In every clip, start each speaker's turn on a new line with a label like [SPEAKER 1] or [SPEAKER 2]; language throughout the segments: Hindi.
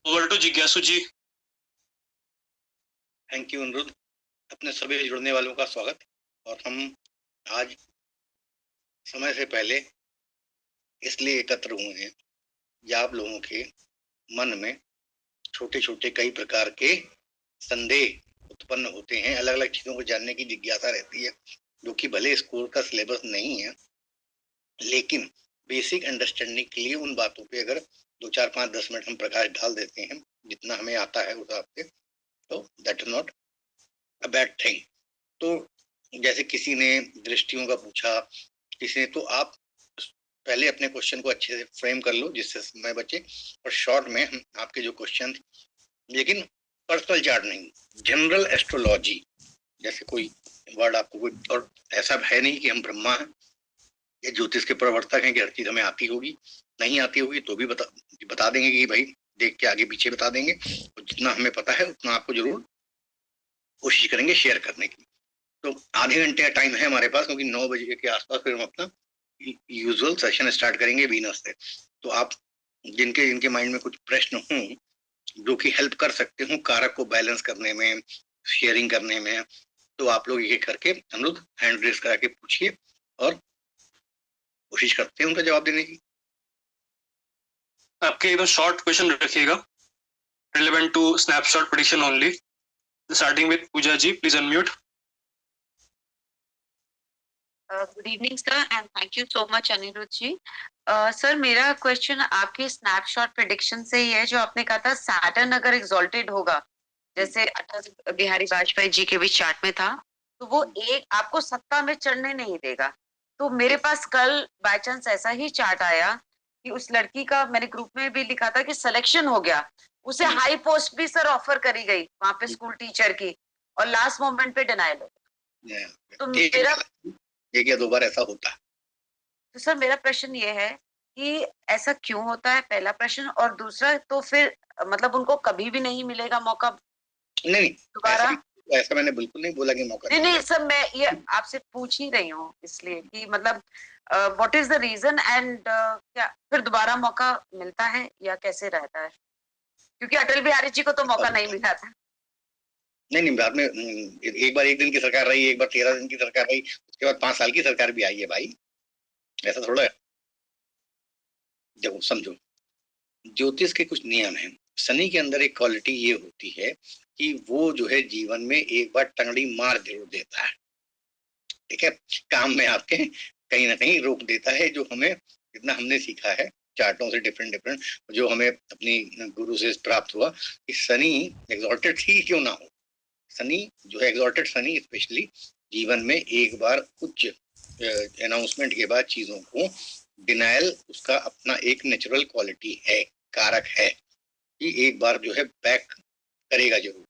[SPEAKER 1] ओवर टू जिज्ञासु जी।
[SPEAKER 2] थैंक यू अनुरुद्ध। अपने सभी जुड़ने वालों का स्वागत। और हम आज समय से पहले इसलिए एकत्र हुए हैं या आप लोगों के मन में छोटे छोटे कई प्रकार के संदेह उत्पन्न होते हैं, अलग अलग चीजों को जानने की जिज्ञासा रहती है, जो कि भले स्कूल का सिलेबस नहीं है, लेकिन बेसिक अंडरस्टैंडिंग के लिए उन बातों पे अगर 2 4 5 10 मिनट हम प्रकाश डाल देते हैं, जितना हमें आता है उस हिसाब से, तो that is not a bad thing. तो जैसे किसी ने दृष्टियों का पूछा, किसी ने, तो आप पहले अपने क्वेश्चन को अच्छे से फ्रेम कर लो जिससे समय बचे, और शॉर्ट में हम आपके जो क्वेश्चन, लेकिन पर्सनल चार्ट नहीं, जनरल एस्ट्रोलॉजी, जैसे कोई वर्ड आपको कोई, और ऐसा है नहीं कि हम ब्रह्मा हैं या ज्योतिष के प्रवर्तक हैं कि हर चीज हमें आती होगी, नहीं आती होगी तो भी बता देंगे कि भाई देख के आगे पीछे बता देंगे, और जितना हमें पता है उतना आपको जरूर कोशिश करेंगे शेयर करने की। तो आधे घंटे का टाइम है हमारे पास, क्योंकि 9 बजे के आसपास फिर हम अपना यूजुअल सेशन स्टार्ट करेंगे वीनस से। तो आप जिनके जिनके माइंड में कुछ प्रश्न हों जो कि हेल्प कर सकते हो कारक को बैलेंस करने में, शेयरिंग करने में, तो आप लोग ये करके अनुरोध हैंड रेस करा के पूछिए और कोशिश करते हैं उनका जवाब देने की।
[SPEAKER 1] आपके एकदम शॉर्ट क्वेश्चन रखिएगा, relevant to snapshot prediction only. Starting with Pooja ji, please unmute.
[SPEAKER 3] Good evening sir and thank you so much Anirudh ji. Sir मेरा क्वेश्चन आपके स्नैपशॉट प्रेडिक्शन से ही है, जो आपने कहा था सैटर्न अगर एग्जॉल्टेड होगा, जैसे अटल बिहारी वाजपेयी जी के भी चार्ट में था, तो वो एक आपको सत्ता में चढ़ने नहीं देगा। तो मेरे पास कल बाय चांस ऐसा ही चार्ट आया कि उस लड़की का मैंने ग्रुप में भी लिखा था कि सिलेक्शन हो गया, उसे हाई पोस्ट भी सर ऑफर करी गई वहां पे स्कूल टीचर की, और लास्ट मोमेंट पे डिनायल हो गया। तो मेरा
[SPEAKER 2] एक या दो बार ऐसा होता है।
[SPEAKER 3] तो सर मेरा प्रश्न ये है कि ऐसा क्यों होता है, पहला प्रश्न, और दूसरा तो फिर मतलब उनको कभी भी नहीं मिलेगा मौका
[SPEAKER 2] नहीं
[SPEAKER 3] दोबारा?
[SPEAKER 2] ऐसा मैंने बिल्कुल नहीं बोला कि मौका
[SPEAKER 3] नहीं सर, मैं ये आपसे पूछ ही रही हूँ इसलिए कि मतलब what is the reason and क्या फिर दोबारा मौका मिलता है या कैसे रहता है, क्योंकि अटल बिहारी जी को तो मौका नहीं मिला था।
[SPEAKER 2] नहीं बाद में एक बार 1 दिन की सरकार रही, एक बार 13 दिन की सरकार रही, उसके बाद 5 साल की सरकार भी आई है भाई, ऐसा थोड़ा है। देखो समझो, ज्योतिष के कुछ नियम हैं। शनि के अंदर एक क्वालिटी ये होती है कि वो जो है जीवन में एक बार टंगड़ी मार जरूर देता है, ठीक है, काम में आपके कहीं ना कहीं रोक देता है, जो हमें जितना हमने सीखा है चार्टों से डिफरेंट जो हमें अपनी गुरु से प्राप्त हुआ कि शनि एग्जॉल्टेड ही क्यों ना हो, शनि जो है एग्जॉल्टेड शनि स्पेशली जीवन में एक बार उच्च अनाउंसमेंट के बाद चीजों को डिनायल, उसका अपना एक नेचुरल क्वालिटी है, कारक है कि एक बार जो है बैक करेगा जरूर,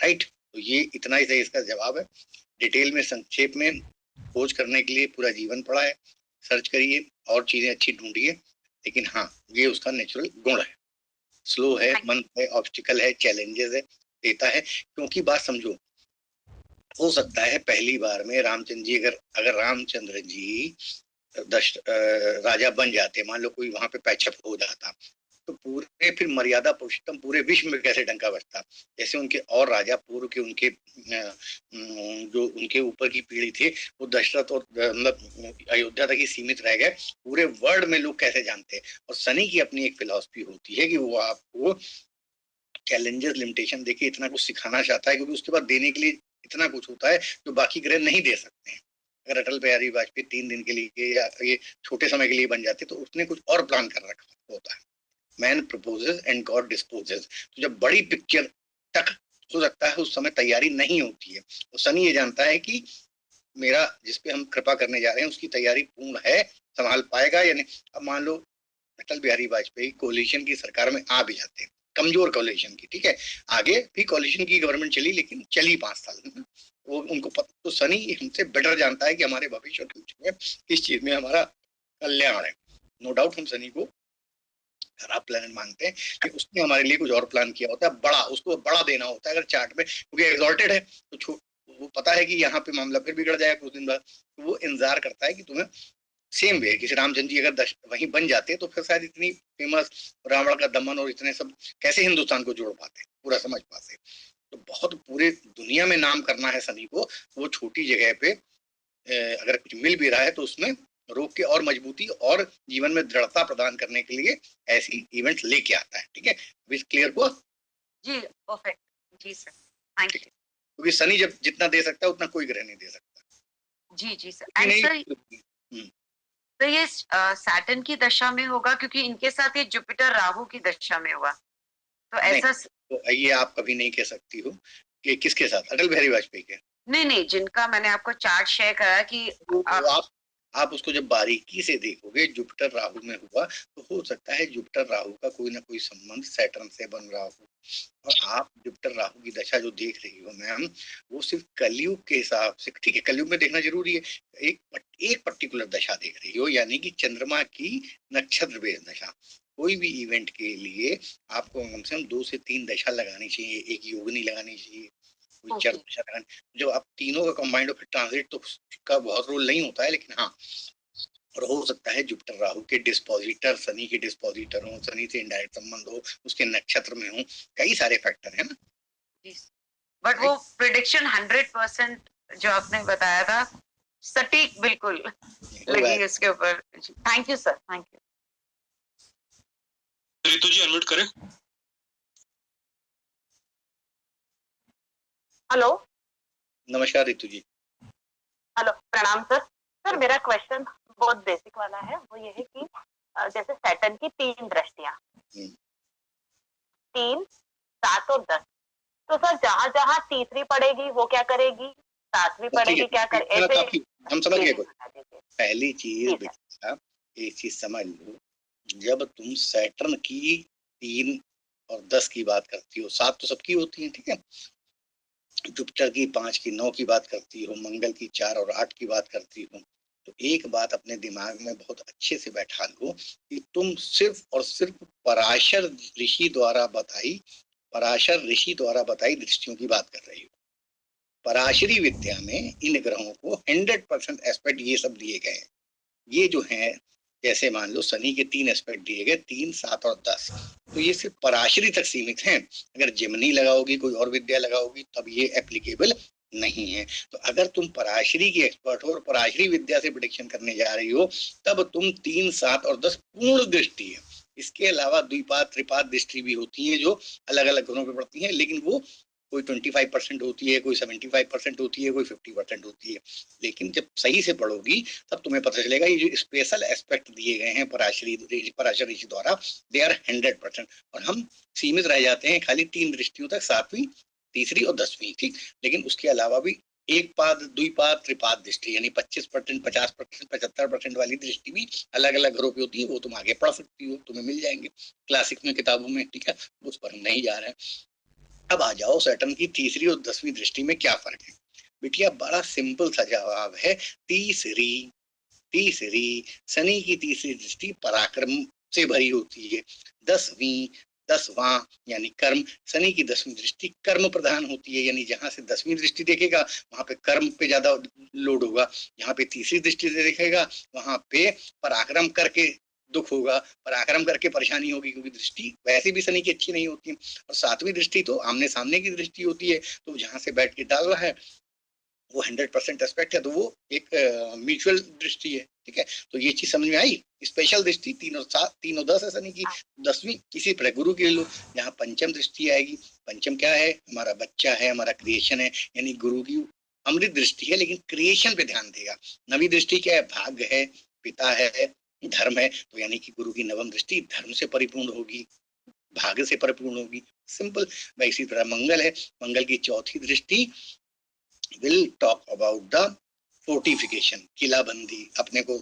[SPEAKER 2] राइट। तो ये इतना ही सही इसका जवाब है। डिटेल में संक्षेप में खोज करने के लिए पूरा जीवन पड़ा है, सर्च करिए और चीजें अच्छी ढूंढिए, लेकिन हाँ ये उसका नेचुरल गुण है। स्लो है, मंद है, ऑब्स्टिकल है, चैलेंजेस है, देता है। क्योंकि बात समझो, हो सकता है पहली बार में रामचंद्र जी अगर रामचंद्र जी राजा बन जाते, मान लो कोई वहां पे पैचअप हो जाता, तो पूरे फिर मर्यादा पुरुषोत्तम पूरे विश्व में कैसे डंका बजता। जैसे उनके और राजा पूर्व के उनके जो उनके ऊपर की पीढ़ी थी वो दशरथ और मतलब अयोध्या तक ही सीमित रह गए, पूरे वर्ल्ड में लोग कैसे जानते हैं। और शनि की अपनी एक फिलॉसफी होती है कि वो आपको चैलेंजेस लिमिटेशन देके इतना कुछ सिखाना चाहता है, क्योंकि उसके बाद देने के लिए इतना कुछ होता है जो बाकी ग्रह नहीं दे सकते हैं। अगर अटल बिहारी वाजपेयी 3 दिन के लिए या ये छोटे समय के लिए बन जाते तो उसने कुछ और प्लान कर रखा होता है। Man proposes and God disposes. तो जब बड़ी पिक्चर तक हो सकता है उस समय तैयारी नहीं होती है, तो शनि ये जानता है कि मेरा जिस पे हम कृपा करने जा रहे हैं उसकी तैयारी पूर्ण है, संभाल पाएगा या नहीं। अब मान लो अटल बिहारी वाजपेयी कोलिशन की सरकार में आ भी जाते हैं, कमजोर कोलिशन की, ठीक है, आगे भी कोलिशन की गवर्नमेंट चली लेकिन चली 5 साल, वो उनको पता। तो शनि हमसे बेटर जानता है कि हमारे भविष्य और फ्यूचर में किस चीज में हमारा कल्याण है। नो डाउट हम शनि को खराब प्लान मानते हैं कि उसने हमारे लिए कुछ और प्लान किया होता है, बड़ा, उसको बड़ा देना होता है अगर चार्ट में, क्योंकि एग्जॉल्टेड है तो वो पता है कि यहाँ पे मामला फिर बिगड़ जाएगा कुछ दिन बाद, तो वो इंतजार करता है कि तुम्हें सेम वे कि रामचंद्र जी अगर वहीं बन जाते तो फिर शायद इतनी फेमस रावण का दमन और इतने सब कैसे हिंदुस्तान को जोड़ पाते, पूरा समझ पाते। तो बहुत पूरे दुनिया में नाम करना है सनी को, वो छोटी जगह पे अगर कुछ मिल भी रहा है तो उसमें रोक के और मजबूती और जीवन में दृढ़ता प्रदान करने के लिए ऐसी इवेंट लेके आता है। ठीक है, अभी क्लियर हुआ?
[SPEAKER 3] जी परफेक्ट, जी सर, थैंक यू।
[SPEAKER 2] क्योंकि शनि जब जितना दे सकता है उतना कोई ग्रह नहीं दे सकता।
[SPEAKER 3] जी जी सर। एंड सर, तो ये सैटर्न की दशा में होगा क्योंकि इनके साथ ये जुपिटर राहु की दशा में होगा, तो ऐसा
[SPEAKER 2] तो ये आप कभी नहीं कह सकती हो कि किसके साथ, अटल बिहारी वाजपेयी के?
[SPEAKER 3] नहीं, जिनका मैंने आपको चार्ट शेयर करा कि
[SPEAKER 2] तो आप उसको जब बारीकी से देखोगे, जुपिटर राहु में हुआ तो हो सकता है जुपिटर राहु का कोई ना कोई संबंध सैटर्न से बन रहा हो। और आप जुपिटर राहु की दशा जो देख रही हो मैम, वो सिर्फ कलयुग के हिसाब से, ठीक है कलयुग में देखना जरूरी है, एक पर्टिकुलर दशा देख रही हो, यानी कि चंद्रमा की नक्षत्र बेस दशा। कोई भी इवेंट के लिए आपको कम से कम 2 से 3 दशा लगानी चाहिए, एक योगिनी लगानी चाहिए, कोई चर दशा लगानी। जो आप तीनों का कंबाइंड फिर ट्रांजिट तो का बहुत रोल नहीं होता है, लेकिन हाँ, और हो सकता है जुपिटर राहु के डिस्पोजिटर शनि के डिस्पोजिटर हो, शनि से इनडायरेक्ट संबंध हो, उसके नक्षत्र में हो, कई सारे फैक्टर है ना।
[SPEAKER 3] बट वो प्रेडिक्शन 100% जो आपने बताया था सटीक बिल्कुल लगी इसके ऊपर। Thank you sir, thank you.
[SPEAKER 1] Ritu ji unmute करें।
[SPEAKER 4] हेलो,
[SPEAKER 2] नमस्कार रितु जी।
[SPEAKER 4] हेलो, प्रणाम सर। सर मेरा क्वेश्चन बहुत बेसिक वाला है, वो ये है कि जैसे सैटर्न की 3 दृष्टियां, 3, 7 और 10, तो सर जहां जहां तीसरी पड़ेगी वो क्या करेगी, 7वीं पड़ेगी क्या करेगी?
[SPEAKER 2] हम समझ गए। पहली चीज बेटा एक चीज समझ लो, जब तुम सैटर्न की 3 और 10 की बात करती हो, 7 तो सबकी होती है, ठीक है, जुपिटर की 5 की 9 की बात करती हो, मंगल की 4 और 8 की बात करती हो, तो एक बात अपने दिमाग में बहुत अच्छे से बैठा लो कि तुम सिर्फ और सिर्फ पराशर ऋषि द्वारा बताई दृष्टियों की बात कर रही हो। पराशरी विद्या में इन ग्रहों को 100% एस्पेक्ट ये सब दिए गए हैं। ये जो है, जैसे मान लो शनि के 3 एस्पेक्ट दिए गए, 3, 7 और 10, तो ये सिर्फ पराशरी तक सीमित हैं। अगर जेमिनी लगाओगी, कोई और विद्या लगाओगी, तब ये एप्लीकेबल नहीं है। तो अगर तुम पराशरी की एक्सपर्ट हो और पराशरी विद्या से प्रेडिक्शन करने जा रही हो, तब तुम 3, 7 और 10 पूर्ण दृष्टि है। इसके अलावा द्विपात त्रिपात दृष्टि भी होती है जो अलग अलग ग्रहों पर पड़ती है, लेकिन वो कोई 25% होती है, कोई 75% होती है, कोई 50% होती है। लेकिन जब सही से पढ़ोगी तब तुम्हें पता चलेगा ये जो स्पेशल एस्पेक्ट दिए गए हैं पराशर ऋषि द्वारा, दे आर 100%, और हम सीमित रह जाते हैं खाली 3 दृष्टियों तक, 7वीं, तीसरी और 10वीं, ठीक। लेकिन उसके अलावा भी एक पाद, द्विपाद, त्रिपाद दृष्टि यानी 25%, 50%, 75% वाली दृष्टि भी अलग अलग ग्रुप पे होती है। वो तुम आगे पढ़ सकती हो, तुम्हें मिल जाएंगे क्लासिक में किताबों में, ठीक है, उस पर हम नहीं जा रहे हैं। अब आ जाओ सैटर्न की तीसरी और 10वीं दृष्टि में क्या फर्क है। बिटिया बड़ा सिंपल सा जवाब है, तीसरी शनि की तीसरी दृष्टि पराक्रम से भरी होती है। 10वां यानी कर्म, शनि की 10वीं दृष्टि कर्म प्रधान होती है, यानी जहां से 10वीं दृष्टि देखेगा वहां पे कर्म पे ज्यादा लोड होगा, यहाँ पे तीसरी दृष्टि से देखेगा वहां पे पराक्रम करके दुख होगा, पराक्रम करके परेशानी होगी, क्योंकि दृष्टि वैसे भी शनि की अच्छी नहीं होती है। और 7वीं दृष्टि तो आमने सामने की दृष्टि होती है, तो जहां से बैठ के डाल रहा है वो 100% एस्पेक्ट है, तो वो एक म्यूचुअल दृष्टि है, ठीक है। तो ये चीज समझ में आई। स्पेशल दृष्टि 3 और 7, 3 और 10 है शनि की। 10वीं किसी तरह गुरु के लो, यहाँ पंचम दृष्टि आएगी। पंचम क्या है, हमारा बच्चा है, हमारा क्रिएशन है, यानी गुरु की अमृत दृष्टि है, लेकिन क्रिएशन पे ध्यान देगा। 9वीं दृष्टि क्या है, भाग्य है, पिता है, धर्म है, तो यानी कि गुरु की 9वीं दृष्टि धर्म से परिपूर्ण होगी, भाग्य से परिपूर्ण होगी, सिंपल। इसी तरह मंगल है, मंगल की 4थी दृष्टि will talk about the fortification, किलाबंदी, अपने को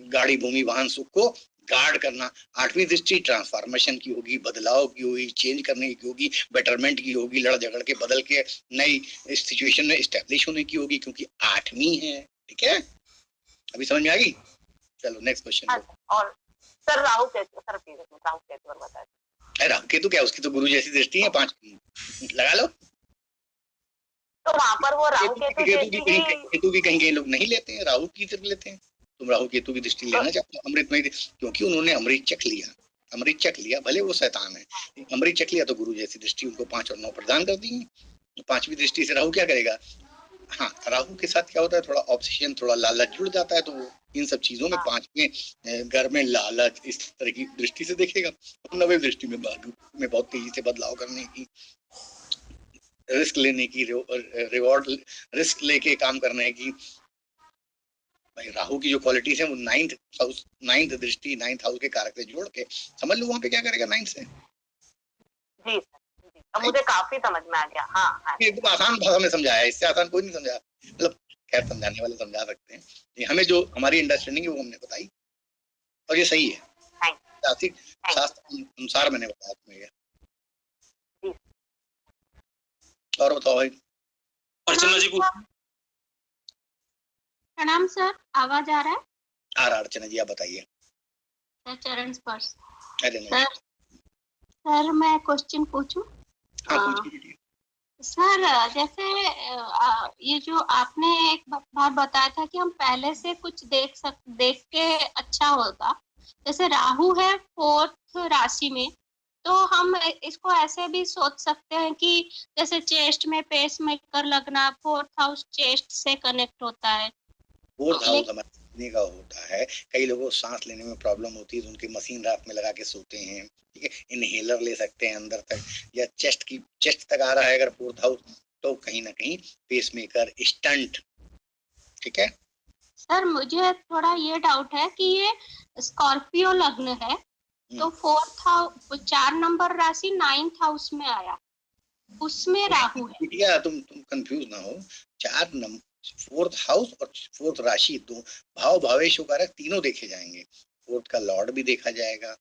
[SPEAKER 2] गाड़ी भूमि वाहन सुख को गार्ड करना। 8वीं दृष्टि ट्रांसफॉर्मेशन की होगी, बदलाव की होगी, चेंज करने की होगी, बेटरमेंट की होगी, लड़ झगड़ के बदल के नई सिचुएशन में स्टैब्लिश होने की होगी, क्योंकि 8वीं है, ठीक है। अभी समझ में आ गई? चलो नेक्स्ट क्वेश्चन।
[SPEAKER 4] और sir Rahu Ketu, sir please Rahu Ketu और बता दीजिए।
[SPEAKER 2] राहु केतु क्या, उसकी तो गुरु जैसी दृष्टि है, 5 लगा लो।
[SPEAKER 4] तो वहां पर वो राहु केतु
[SPEAKER 2] की कहीं लोग नहीं लेते हैं, राहु की सिर्फ लेते हैं, तुम राहु केतु की दृष्टि लेना चाहते हो अमृत में, क्योंकि उन्होंने अमृत चख लिया, अमृत चख लिया, भले वो शैतान है, अमृत चख लिया तो गुरु जैसी दृष्टि उनको 5 और 9 प्रदान कर दी। तो 5वीं दृष्टि से राहु क्या करेगा? हाँ, राहु के साथ क्या होता है, थोड़ा ऑब्सेशन, थोड़ा लालच जुड़ जाता है, तो वो इन सब चीजों में 5वें घर में लालच इस तरह की दृष्टि से देखेगा। 9वीं दृष्टि में भाग्य में बहुत तेजी से बदलाव करने की, रिस्क लेने की, रिवॉर्ड रिस्क लेके काम करने की। भाई राहु की जो क्वालिटीज है वो 9th हाउस, 9th दृष्टि 9th हाउस के कारक से जोड़ के समझ लो वहां पे क्या करेगा 9 से।
[SPEAKER 4] जी सर, अब मुझे काफी समझ में आ गया। हाँ,
[SPEAKER 2] एकदम आसान भाषा में समझाया, इससे आसान कोई नहीं समझा, मतलब खैर समझाने वाले समझा सकते हैं, ये हमें जो हमारी अंडरस्टैंडिंग है वो हमने बताई और ये सही है, शास्त्र अनुसार मैंने बताया तुम्हें। और बताओ भाई।
[SPEAKER 1] अर्चना जी को
[SPEAKER 5] प्रणाम सर, आवाज आ रहा है?
[SPEAKER 2] आ रहा अर्चना जी, आप बताइए।
[SPEAKER 5] सर चरण स्पर्श।
[SPEAKER 2] अरे नहीं
[SPEAKER 5] सर मैं क्वेश्चन पूछूं?
[SPEAKER 2] पूछिए।
[SPEAKER 5] सर जैसे ये जो आपने एक बार बताया था कि हम पहले से कुछ देख के अच्छा होगा, जैसे राहु है 4th राशि में, तो हम इसको ऐसे भी सोच सकते हैं कि जैसे चेस्ट में पेस मेकर लगना, 4th हाउस चेस्ट से कनेक्ट होता है।
[SPEAKER 2] 4th हाउस हमारे का होता है, कई लोगों को सांस लेने में प्रॉब्लम होती है तो उनकी मशीन रात में लगा के सोते हैं, ठीक है, इनहेलर ले सकते हैं अंदर तक, या चेस्ट तक आ रहा है अगर 4th हाउस, तो कहीं ना कहीं पेस मेकर, स्टंट, ठीक है।
[SPEAKER 5] सर मुझे थोड़ा ये डाउट है कि ये स्कॉर्पियो लग्न है, तो 4th हाउस 4 नंबर राशि 9th हाउस में आया, उसमें राहु है।
[SPEAKER 2] बिटिया तुम कंफ्यूज ना हो, 4th हाउस और 4th राशि दो भाव भावेश कारक तीनों देखे जाएंगे, 4th का लॉर्ड भी देखा जाएगा,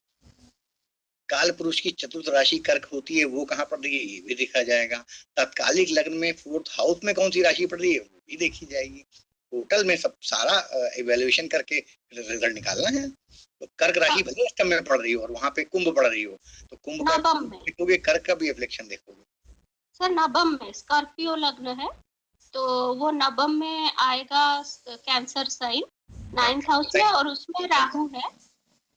[SPEAKER 2] काल पुरुष की 4th राशि कर्क होती है वो कहाँ पड़ रही है ये भी देखा जाएगा, तत्कालिक लग्न में 4th हाउस में कौन सी राशि पड़ रही है वो भी देखी जाएगी। टोटल में सब सारा इवैल्यूएशन करके रिजल्ट निकालना है। तो कर्क राशि भले अष्टम में पड़ रही हो और वहां पे कुंभ पड़ रही हो, तो कुंभ का देखोगे, कर्क का भी रिफ्लेक्शन देखोगे।
[SPEAKER 5] सर नवम में स्कॉर्पियो लग्न है, तो वो नवम में आएगा कैंसर साइन 9th हाउस में, और उसमें राहु है,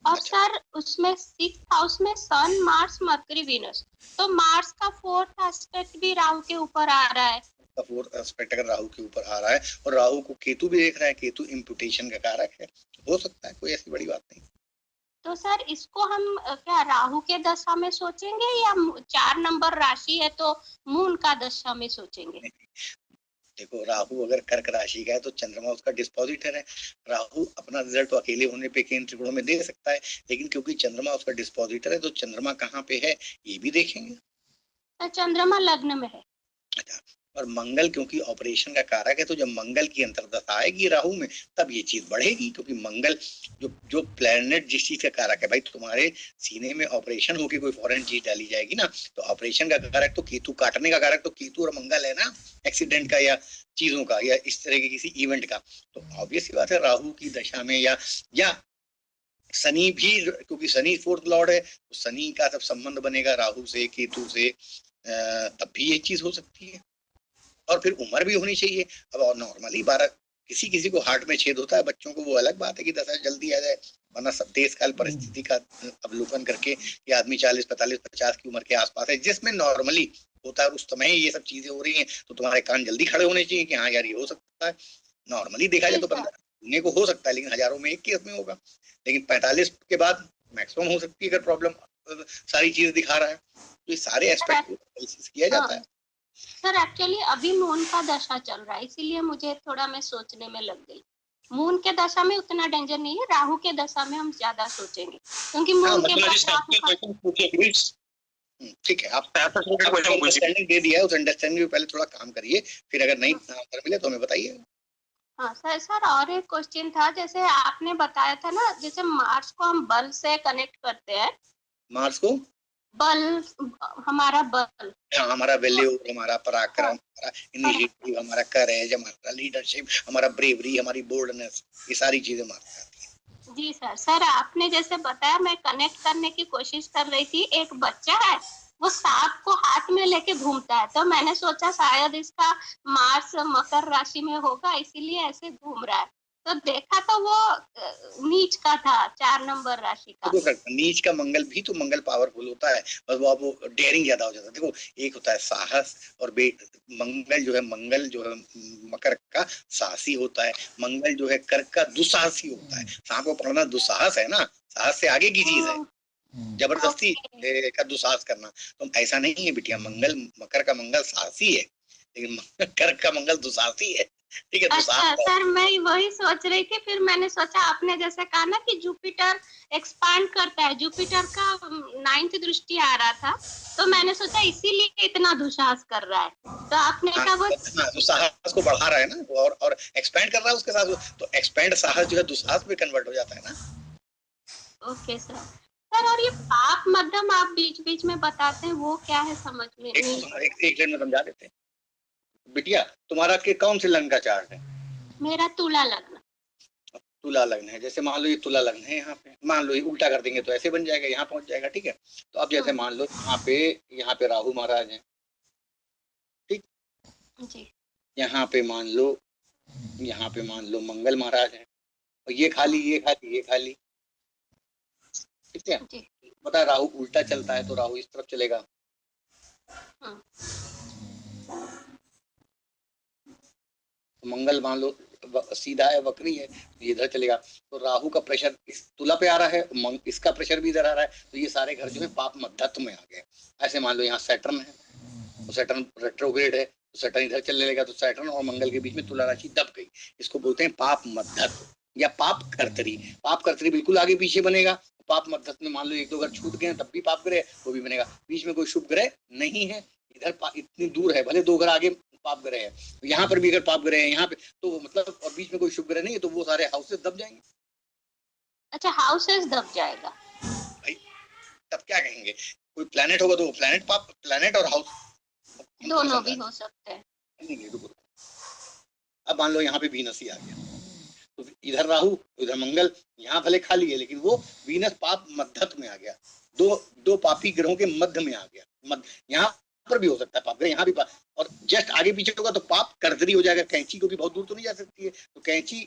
[SPEAKER 5] और सर उसमें 6th हाउस में सन, मार्स, मरकरी, वीनस, तो मार्स का 4th एस्पेक्ट भी राहु के ऊपर आ रहा है।
[SPEAKER 2] 4th एस्पेक्ट अगर राहु के ऊपर आ रहा है और राहु को केतु भी देख रहा है, केतु इम्पुटेशन का कारक है, हो सकता है, कोई ऐसी बड़ी बात नहीं।
[SPEAKER 5] तो सर इसको हम क्या राहु के दशा में सोचेंगे या 4 नंबर राशि है तो मून का दशा में सोचेंगे?
[SPEAKER 2] देखो राहु अगर कर्क राशि का है तो चंद्रमा उसका डिस्पोजिटर है, राहु अपना रिजल्ट तो अकेले होने पे केंद्र त्रिकोण में दे सकता है, लेकिन क्योंकि चंद्रमा उसका डिस्पोजिटर है तो चंद्रमा कहाँ पे है ये भी देखेंगे।
[SPEAKER 5] तो चंद्रमा लग्न में है।
[SPEAKER 2] अच्छा, और मंगल क्योंकि ऑपरेशन का कारक है, तो जब मंगल की अंतर्दशा आएगी राहु में तब ये चीज बढ़ेगी, क्योंकि मंगल जो प्लेनेट जिस चीज का कारक है, भाई तुम्हारे सीने में ऑपरेशन होकर कोई फॉरेन चीज डाली जाएगी ना, तो ऑपरेशन का कारक तो केतु, काटने का कारक तो केतु और मंगल है ना, एक्सीडेंट का या चीजों का या इस तरह के किसी इवेंट का, तो ऑब्वियस सी बात है राहु की दशा में या शनि भी, क्योंकि शनि 4th लॉर्ड है, तो शनि का सब संबंध बनेगा राहु से, केतु से, तब भी ये चीज हो सकती है। और फिर उम्र भी होनी चाहिए। अब और नॉर्मली 12 किसी को हार्ट में छेद होता है, बच्चों को वो अलग बात है कि दशा जल्दी आ जाए, वरना सब देश काल परिस्थिति का अवलोकन करके ये आदमी 40, 45, 50 की उम्र के आसपास है जिसमें नॉर्मली होता है, उस समय ये सब चीजें हो रही हैं, तो तुम्हारे कान जल्दी खड़े होने चाहिए कि हाँ यार ये हो सकता है। नॉर्मली देखा जाए तो बंदा होने को हो सकता है, लेकिन हजारों में एक केस में होगा, लेकिन 45 के बाद मैक्सिमम हो सकती है अगर प्रॉब्लम सारी चीज दिखा रहा है, तो ये सारे एस्पेक्ट एनालिसिस किया जाता है।
[SPEAKER 5] सर एक्चुअली अभी मून का दशा चल रहा है, इसीलिए मुझे थोड़ा मैं सोचने में लग गई। मून के दशा में उतना डेंजर नहीं है, राहु के दशा में हम ज्यादा सोचेंगे, क्योंकि मून के
[SPEAKER 2] ठीक है, आप अंडरस्टैंडिंग दे दिया है, उस अंडरस्टैंडिंग में पहले थोड़ा काम करिए, फिर अगर नहीं आंसर मिले तो हमें बताइए।
[SPEAKER 5] हाँ सर और एक क्वेश्चन था, जैसे आपने बताया था ना, जैसे मार्स को हम बल से कनेक्ट करते हैं,
[SPEAKER 2] मार्स को
[SPEAKER 5] बल, हमारा बल,
[SPEAKER 2] हमारा वैल्यू, हमारा पराक्रम, हमारा इनिशिएटिव, हमारा करेज, हमारा लीडरशिप, हमारा ब्रेवरी, हमारी बोल्डनेस, ये सारी चीजें मार्स आती हैं।
[SPEAKER 5] जी सर आपने जैसे बताया, मैं कनेक्ट करने की कोशिश कर रही थी। एक बच्चा है, वो सांप को हाथ में लेके घूमता है, तो मैंने सोचा शायद इसका मार्स मकर राशि में होगा, इसीलिए ऐसे घूम रहा है। तो देखा तो वो नीच का था, 4 नंबर राशि का।
[SPEAKER 2] देखो नीच का मंगल भी तो मंगल पावरफुल होता है, बस वो डेयरिंग ज्यादा हो जाता है। देखो एक होता है साहस और मंगल जो है मकर का साहसी होता है, मंगल जो है कर्क का दुस्साहसी होता है। सांप को पकड़ना दुस्साहस है ना, साहस से आगे की चीज है, जबरदस्ती का दुस्साहस करना। तो ऐसा नहीं है बिटिया, मकर का मंगल साहसी है, लेकिन कर्क का मंगल दुस्साहसी है। ठीक है,
[SPEAKER 5] अच्छा सर, मैं वही सोच रही थी, फिर मैंने सोचा आपने जैसे कहा ना कि जुपिटर एक्सपांड करता है, जुपिटर का 9th दृष्टि आ रहा था, तो मैंने सोचा इसीलिए इतना दुस्साहस कर रहा है। तो आपने कहा वो
[SPEAKER 2] दुस्साहस को बढ़ा रहा है ना, और एक्सपेंड कर रहा है उसके साथ, तो एक्सपेंड साहस जो है दुस्साहस में कन्वर्ट हो जाता है ना।
[SPEAKER 5] ओके सर, और ये पाप मध्यम आप बीच बीच में बताते हैं, वो क्या है समझ में नहीं।
[SPEAKER 2] एक में समझा देते हैं। बिटिया तुम्हारा के कौन से लग्न का चार्ट है?
[SPEAKER 5] मेरा तुला लग्न।
[SPEAKER 2] तुला लग्न है, जैसे मान लो ये तुला लग्न है, यहाँ पे मान लो ये उल्टा कर देंगे तो ऐसे बन जाएगा, यहाँ पहुंच जाएगा। ठीक है, तो अब जैसे मान लो यहाँ पे राहु महाराज है, ठीक
[SPEAKER 5] जी। यहाँ
[SPEAKER 2] पे मान लो मंगल महाराज है, और ये खाली। ठीक है, बता राहु उल्टा चलता है तो राहु इस तरफ चलेगा, मंगल मान लो सीधा है, वक्री है, तो इधर चलेगा। तो राहु का प्रेशर इस तुला पे आ रहा है, इसका प्रेशर भी इधर आ रहा है, तो ये सारे घर जो है पाप मध्यत्व में आ गए। ऐसे मान लो यहाँ सैटर्न है, तो सैटर्न रेट्रोग्रेड है, तो सैटर्न इधर चलने लगा, तो सैटर्न और मंगल के बीच में तुला राशि दब गई। इसको बोलते हैं पाप मध्यत्व या पाप कर्तरी। पाप कर्तरी बिल्कुल आगे पीछे बनेगा, पाप मध्यत्व में मान लो 1-2 घर छूट गए तब भी पाप ग्रह वो भी बनेगा। बीच में कोई शुभ ग्रह नहीं है, इधर इतनी दूर है, भले 2 घर आगे पाप ग्रह है, तो यहाँ पर भी अगर पाप ग्रह है यहाँ पे, तो मतलब और बीच में कोई शुभ ग्रह नहीं है, तो वो सारे हाउसेस दब जाएंगे।
[SPEAKER 5] अच्छा, हाउसेस दब जाएगा
[SPEAKER 2] भाई, तब क्या कहेंगे? कोई प्लैनेट होगा तो वो प्लैनेट और हाउस
[SPEAKER 5] दोनों भी हो सकते हैं।
[SPEAKER 2] अब मान लो यहाँ पे वीनस ही आ गया, तो इधर राहु इधर मंगल, यहाँ भले खाली है लेकिन वो वीनस पाप मध्यत्व में आ गया, दो पापी ग्रहों के मध्य में आ गया। यहाँ पर भी हो सकता है पाप ग्रह, यहाँ भी और जस्ट आगे पीछे होगा तो पाप कर्तरी हो जाएगा। कैंची को भी बहुत दूर तो नहीं जा सकती है, तो कैंची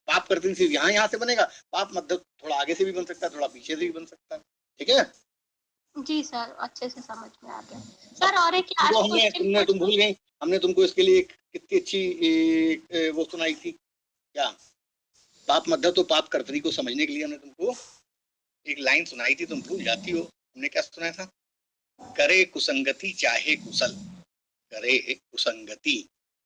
[SPEAKER 2] पाप कर्तरी से यहाँ से बनेगा, पाप मध्य थोड़ा आगे से भी बन सकता है, थोड़ा पीछे से भी बन सकता है। ठीक है
[SPEAKER 5] जी सर, अच्छे से समझ में आ गया सर। और एक
[SPEAKER 2] तुम भूल गई, हमने तुमको इसके लिए कितनी अच्छी वो सुनाई थी क्या? पाप मध्य तो पाप कर्तरी को समझने के लिए हमने तुमको एक लाइन सुनाई थी, तुम भूल जाती हो। हमने क्या सुनाया था? करे कुसंगति चाहे कुशल, करे कुसंगति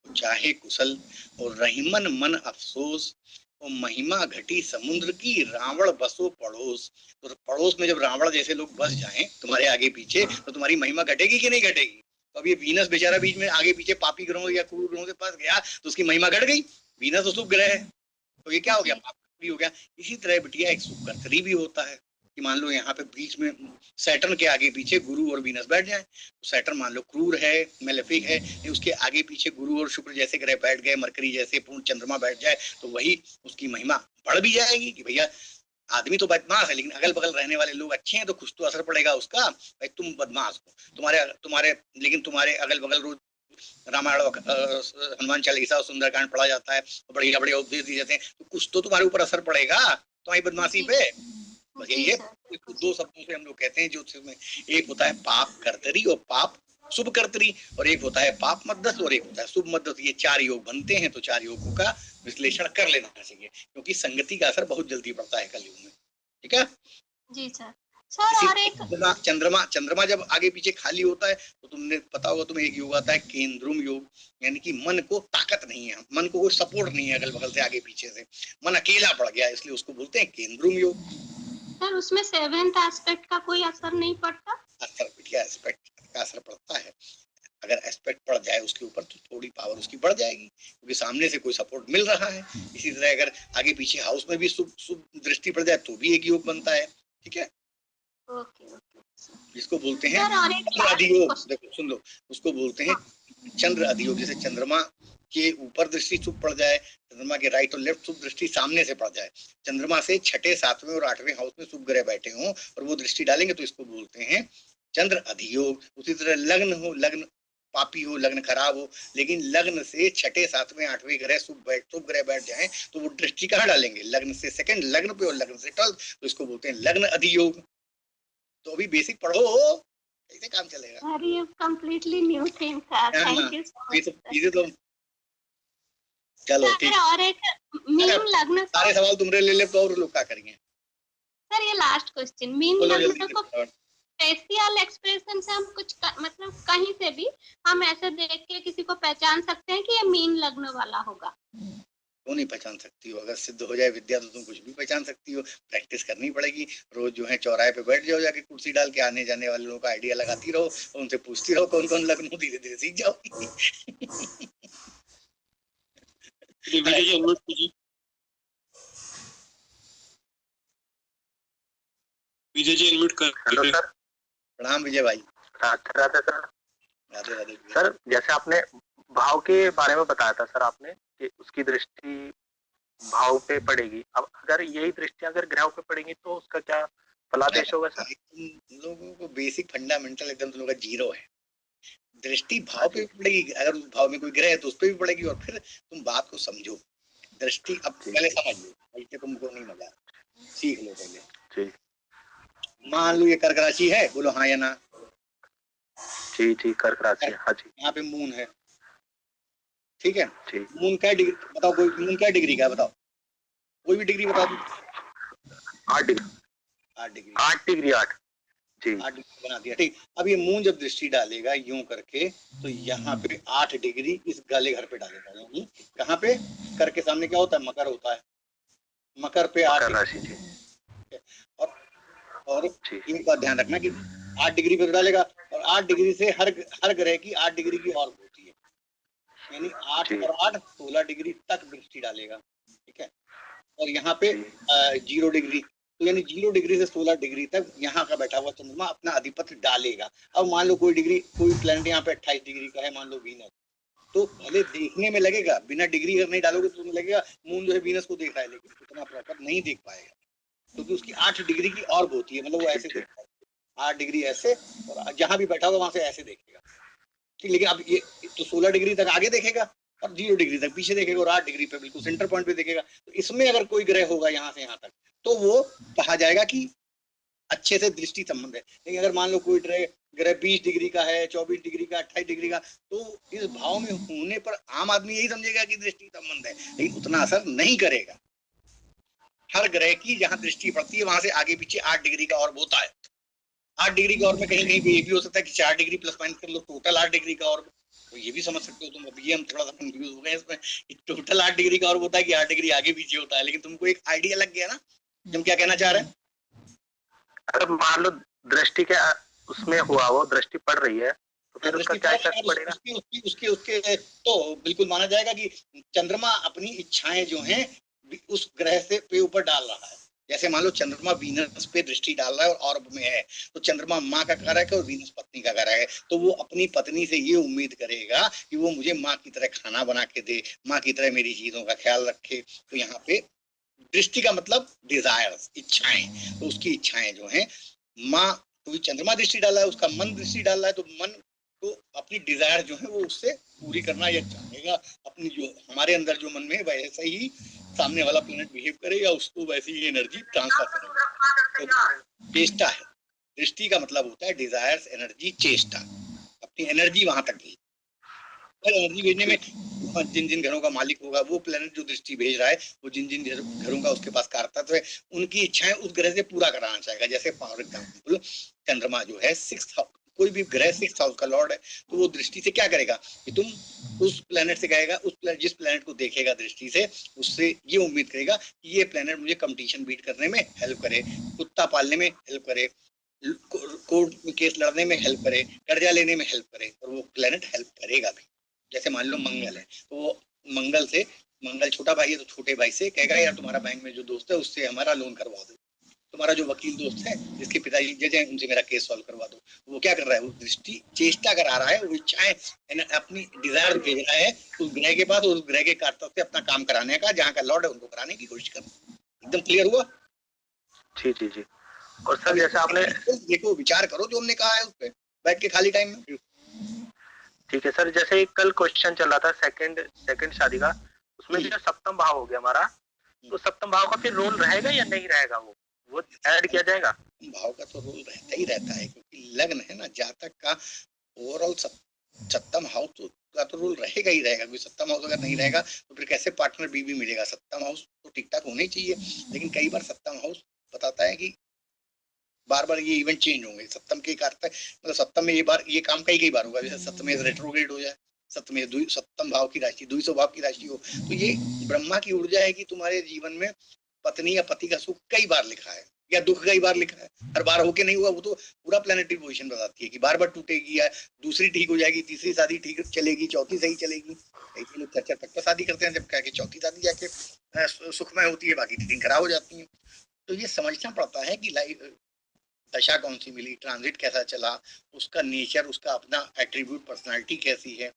[SPEAKER 2] चाहे कुशल, और रहीमन मन अफसोस, और महिमा घटी समुद्र की, रावण बसो पड़ोस। तो पड़ोस में जब रावण जैसे लोग बस जाएं तुम्हारे आगे पीछे, तो तुम्हारी महिमा घटेगी कि नहीं घटेगी? तो अब ये वीनस बेचारा बीच में आगे पीछे पापी ग्रहों या क्रूर ग्रहों से फंस गया, तो उसकी महिमा घट गई। वीनस तो शुभ ग्रह है, तो ये क्या हो गया? पाप भी हो गया। इसी तरह बिटिया एक शुभ कर्तरी भी होता है कि मान लो यहाँ पे बीच में सैटर्न के आगे पीछे गुरु और वीनस बैठ जाए, तो सैटर्न मान लो क्रूर है, मेलेफिक है, उसके आगे पीछे गुरु और शुक्र जैसे ग्रह बैठ गए, मरकरी जैसे पूर्ण चंद्रमा बैठ जाए, तो वही उसकी महिमा बढ़ भी जाएगी कि भैया आदमी तो बदमाश है लेकिन अगल बगल रहने वाले लोग अच्छे हैं, तो कुछ तो असर पड़ेगा उसका। भाई तुम बदमाश हो, लेकिन तुम्हारे अगल बगल रोज रामायण, हनुमान चालीसा, सुंदरकांड पढ़ा जाता है, बढ़िया बढ़िया उपदेश दिए जाते हैं, तो कुछ तो तुम्हारे ऊपर असर पड़ेगा तुम्हारी बदमाशी पे। बस यही है, 2 शब्दों से हम लोग कहते हैं ज्योतिष में, एक होता है पाप कर्तरी और पाप शुभ कर्तरी, और एक होता है पाप मध्यस्थ और एक होता है शुभ मध्यस्थ। ये 4 योग बनते हैं, तो 4 योगों का विश्लेषण कर लेना चाहिए, क्योंकि संगति का असर बहुत जल्दी पड़ता है कलयुग में। ठीक है
[SPEAKER 5] जी सर। सर और एक
[SPEAKER 2] चंद्रमा जब आगे पीछे खाली होता है, तो तुमने पता होगा तुम्हें एक योग आता है केंद्रुम योग, यानी कि मन को ताकत नहीं है, मन को कोई सपोर्ट नहीं है अगल बगल से आगे पीछे से, मन अकेला पड़ गया, इसलिए उसको बोलते हैं केंद्रुम योग।
[SPEAKER 5] सर उसमें 7th एस्पेक्ट का कोई असर नहीं पड़ता?
[SPEAKER 2] असर बिटिया एस्पेक्ट का असर पड़ता है, अगर एस्पेक्ट पड़ जाए उसके ऊपर तो थोड़ी पावर उसकी बढ़ जाएगी, क्योंकि सामने से कोई सपोर्ट मिल रहा है। इसी तरह अगर आगे पीछे हाउस में भी शुभ दृष्टि पड़ जाए तो भी एक योग बनता है। ठीक है,
[SPEAKER 5] ओके।
[SPEAKER 2] इसको बोलते हैं चंद्र अधियोग। देखो सुन लो, उसको बोलते हैं चंद्र अधियोग। जैसे चंद्रमा के ऊपर दृष्टि शुभ पड़ जाए, चंद्रमा के राइट और लेफ्ट शुभ दृष्टि सामने से पड़ जाए, चंद्रमा से 6ठे 7वें और 8वें हाउस में शुभ ग्रह बैठे हों और वो दृष्टि डालेंगे, तो इसको बोलते हैं चंद्र अधियोग। उसी तरह लग्न हो, लग्न पापी हो, लग्न खराब हो, लेकिन लग्न से 6, 7, 8वें ग्रह शुभ ग्रह बैठ जाए तो वो दृष्टि कहाँ डालेंगे? लग्न से सेकंड लग्न पे और लग्न से 12th, तो इसको बोलते हैं लग्न अधियोग। तो अभी बेसिक पढ़ो, कैसे काम चलेगा।
[SPEAKER 5] सर ये कंप्लीटली न्यू थिंग था, थैंक यू सो
[SPEAKER 2] ये
[SPEAKER 5] मच।
[SPEAKER 2] सब चीजें तो चलो ठीक।
[SPEAKER 5] सर और एक मीन लग्न,
[SPEAKER 2] सारे सवाल तुमरे ले तो और लोग क्या करेंगे?
[SPEAKER 5] सर ये लास्ट क्वेश्चन, मीन
[SPEAKER 2] बोलो
[SPEAKER 5] लग्न
[SPEAKER 2] जल्दी
[SPEAKER 5] को
[SPEAKER 2] से।
[SPEAKER 5] फेशियल एक्सप्रेशन से हम कुछ मतलब कहीं से भी हम ऐसे देख के किसी को पहचान सकते हैं कि ये मीन लग्न वाला होगा?
[SPEAKER 2] क्यों नहीं पहचान सकती हो? अगर सिद्ध हो जाए विद्या तो तुम कुछ भी पहचान सकती हो। प्रैक्टिस करनी पड़ेगी। रोज जो है चौराहे पे बैठ जाओ, जाके कुर्सी डाल के आने जाने वाले लोगों का आइडिया लगाती रहो, उनसे पूछती रहो कौन कौन लग्न हो, धीरे धीरे सीख जाओगी।
[SPEAKER 1] विजय जी अनम्यूट कीजिए। विजय जी अनम्यूट कर।
[SPEAKER 6] Hello sir.
[SPEAKER 2] प्रणाम विजय भाई।
[SPEAKER 6] राधे राधे सर।
[SPEAKER 2] राधे राधे
[SPEAKER 6] सर जैसे आपने भाव के बारे में बताया था सर आपने कि उसकी दृष्टि भाव पे पड़ेगी, अब अगर यही दृष्टि अगर ग्रहों पे पड़ेगी तो उसका क्या फलादेश होगा सर?
[SPEAKER 2] तुम लोगों को बेसिक फंडामेंटल एकदम तुम लोगों का जीरो है। दृष्टि भाव पे भी पड़ेगी, अगर उस भाव में कोई ग्रह है तो उस पे भी पड़ेगी। और फिर तुम बात को समझो। दृष्टि अब पहले समझ लो, ऐसे तुमको नहीं मजा, सीख लो पहले।
[SPEAKER 6] जी
[SPEAKER 2] मान लो ये कर्क राशि है, बोलो हाँ या ना।
[SPEAKER 6] जी जी कर्क राशि, हाँ जी।
[SPEAKER 2] यहाँ पे मून है, ठीक है।
[SPEAKER 6] जी
[SPEAKER 2] मून क्या डिग्री बताओ, कोई मून क्या डिग्री का है बताओ, कोई भी डिग्री बता दो।
[SPEAKER 6] 8 डिग्री
[SPEAKER 2] 8 डिग्री
[SPEAKER 6] 8 डिग्री 8 जी
[SPEAKER 2] 8 डिग्री बना दिया, ठीक। अब ये मून जब दृष्टि डालेगा यूं करके, तो यहाँ पे 8 डिग्री इस गले घर पे डालेगा। यानी कहाँ पे? कर के सामने क्या होता है? मकर होता है। मकर पे 8
[SPEAKER 6] राशि जी।
[SPEAKER 2] और एक बात ध्यान रखना कि 8 डिग्री पे डालेगा, और 8 डिग्री से हर ग्रह की 8 डिग्री की और होती है। यानी 8 और 8 16 डिग्री तक दृष्टि डालेगा, ठीक है। और यहाँ पे 0 डिग्री, तो यानी 0 डिग्री से 16 डिग्री तक यहाँ का बैठा हुआ चंद्रमा अपना अधिपत्य डालेगा। अब मान लो कोई प्लेनेट यहाँ पे 28 डिग्री का है, मान लो वीनस, तो भले देखने में लगेगा, बिना डिग्री अगर नहीं डालोगे तो तुम्हें लगेगा मून जो है वीनस को देख रहा है, लेकिन उतना प्रॉपर नहीं देख पाएगा, क्योंकि उसकी 8 डिग्री की और होती है। मतलब वो ऐसे देखता है, 8 डिग्री ऐसे, और जहां भी बैठा होगा वहां से ऐसे देखेगा, ठीक। लेकिन अब ये तो 16 डिग्री तक आगे देखेगा और 0 डिग्री तक पीछे देखेगा, और 8 डिग्री पे बिल्कुल सेंटर पॉइंट पे देखेगा। तो इसमें अगर कोई ग्रह होगा यहाँ से यहाँ तक, तो वो कहा जाएगा कि अच्छे से दृष्टि संबंध है। लेकिन अगर मान लो कोई ग्रह 20 डिग्री का है, 24 डिग्री का, 28 डिग्री का, तो इस भाव में होने पर आम आदमी यही समझेगा कि दृष्टि संबंध है, लेकिन उतना असर नहीं करेगा। हर ग्रह की जहां दृष्टि पड़ती है वहां से आगे पीछे 8 डिग्री का और होता है। 8 डिग्री का और में कहीं कहीं ये भी हो सकता है कि 4 डिग्री प्लस माइनस कर लो, टोटल 8 डिग्री का और, तो ये भी समझ सकते हो तुम। अब ये हम थोड़ा सा कंफ्यूज हो गए इसमें, टोटल 8 डिग्री का और होता है कि 8 डिग्री आगे पीछे होता है, लेकिन तुमको एक आइडिया लग गया ना तुम क्या कहना चाह रहे हैं।
[SPEAKER 6] अगर मान लो दृष्टि के उसमें हुआ, वो दृष्टि पड़ रही है, तो फिर उसका क्या इफेक्ट पड़ेगा?
[SPEAKER 2] उसके तो बिल्कुल माना जाएगा कि चंद्रमा अपनी इच्छाएं जो हैं उस ग्रह से पे ऊपर डाल रहा है। जैसे मान लो चंद्रमा वीनस पे दृष्टि डाल रहा है और ऑर्ब में है, तो चंद्रमा माँ का कारक है और वीनस पत्नी का कारक है, तो वो अपनी पत्नी से ये उम्मीद करेगा कि वो मुझे माँ की तरह खाना बना के दे, माँ की तरह मेरी चीजों का ख्याल रखे। तो यहाँ पे दृष्टि का मतलब डिजायर्स, इच्छाएं, तो उसकी इच्छाएं जो हैं माँ, तो चंद्रमा दृष्टि डाला है, उसका मन दृष्टि डाल रहा है, तो मन तो अपनी डिजायर जो है वो उससे पूरी करना या चाहेगा। अपनी जो हमारे अंदर जो मन में है वैसे ही सामने वाला प्लेनेट बिहेव करेगा, उसको वैसी ही एनर्जी ट्रांसफर करेगा। तो चेष्टा है, दृष्टि का मतलब होता है डिजायर्स, एनर्जी, चेष्टा, अपनी एनर्जी वहां तक भेज। एनर्जी भेजने में जिन जिन घरों का मालिक होगा वो प्लेनेट जो दृष्टि भेज रहा है, वो जिन जिन घरों का उसके पास कारतत्व है, उनकी इच्छाएं उस ग्रह से पूरा कराना चाहेगा। जैसे फॉर एग्जाम्पल चंद्रमा जो है 6th, कोई भी ग्रह 6th हाउस का लॉर्ड है, तो वो दृष्टि से क्या करेगा कि तुम उस प्लेनेट से कहेगा, जिस प्लेनेट को देखेगा दृष्टि से, उससे ये उम्मीद करेगा कि ये प्लेनेट मुझे कंपटीशन बीट करने में हेल्प करे, कुत्ता पालने में हेल्प करे, कोर्ट में केस लड़ने में हेल्प करे, कर्जा लेने में हेल्प करे, और वो प्लेनेट हेल्प करेगा भी। जैसे मान लो मंगल है, तो वो मंगल छोटा भाई है, तो छोटे भाई से कहेगा यार तुम्हारा बैंक में जो दोस्त है उससे हमारा लोन करवा दो, तुम्हारा जो वकील दोस्त है जिसके पिताजी जज हैं उनसे मेरा केस सॉल्व करवा दो। वो क्या कर रहा है? वो दृष्टि चेष्टा करा रहा है, वो इच्छाएं अपनी डिजायर भेज रहा है उस ग्रह के पास, उस ग्रह के कारतत्व से अपना काम कराने का, जहाँ का लॉर्ड है उनको कराने की कोशिश कर। एकदम क्लियर हुआ?
[SPEAKER 6] जी जी जी। और सर जैसे आपने
[SPEAKER 2] देखो, विचार करो जो हमने कहा है उस पर बैठ के खाली टाइम में।
[SPEAKER 6] ठीक है सर, जैसे कल क्वेश्चन चल रहा था सेकंड शादी का, उसमें जो सप्तम भाव हो गया हमारा, तो सप्तम भाव का फिर रोल रहेगा या नहीं रहेगा, वो ऐड किया जाएगा?
[SPEAKER 2] भाव का तो रोल रहता ही रहता है, क्योंकि लग्न है ना, जातक का ओवरऑल सप्तम हाउस का तो रोल रहेगा ही रहेगा। क्योंकि सप्तम हाउस अगर नहीं रहेगा तो फिर कैसे पार्टनर बीवी मिलेगा? सप्तम हाउस तो ठीक ठाक होना ही चाहिए, लेकिन कई बार सप्तम हाउस बताता है कि बार बार ये इवेंट चेंज होंगे। सप्तम के अर्थ मतलब सप्तम में ये काम कई बार होगा, जैसे सप्तम में रेट्रोग्रेड हो जाए, सप्तम भाव की राशि 200 भाव की राशि हो, तो ये ब्रह्मा की ऊर्जा है कि तुम्हारे जीवन में पत्नी या पति का सुख कई बार लिखा है या दुख कई बार लिखा है। हर बार होके नहीं हुआ, वो तो पूरा प्लैनेटरी पोजीशन बताती है कि बार बार टूटेगी या दूसरी ठीक हो जाएगी, तीसरी शादी ठीक चलेगी, चौथी सही चलेगी। कई लोग चर्चा तक शादी करते हैं, जब क्या कि चौथी शादी जाके सुखमय होती है, बाकी 3 खराब हो जाती है। तो ये समझना पड़ता है कि लाइफ दशा कौन सी मिली, ट्रांजिट कैसा चला, उसका नेचर, उसका अपना एट्रीब्यूट, पर्सनालिटी कैसी है,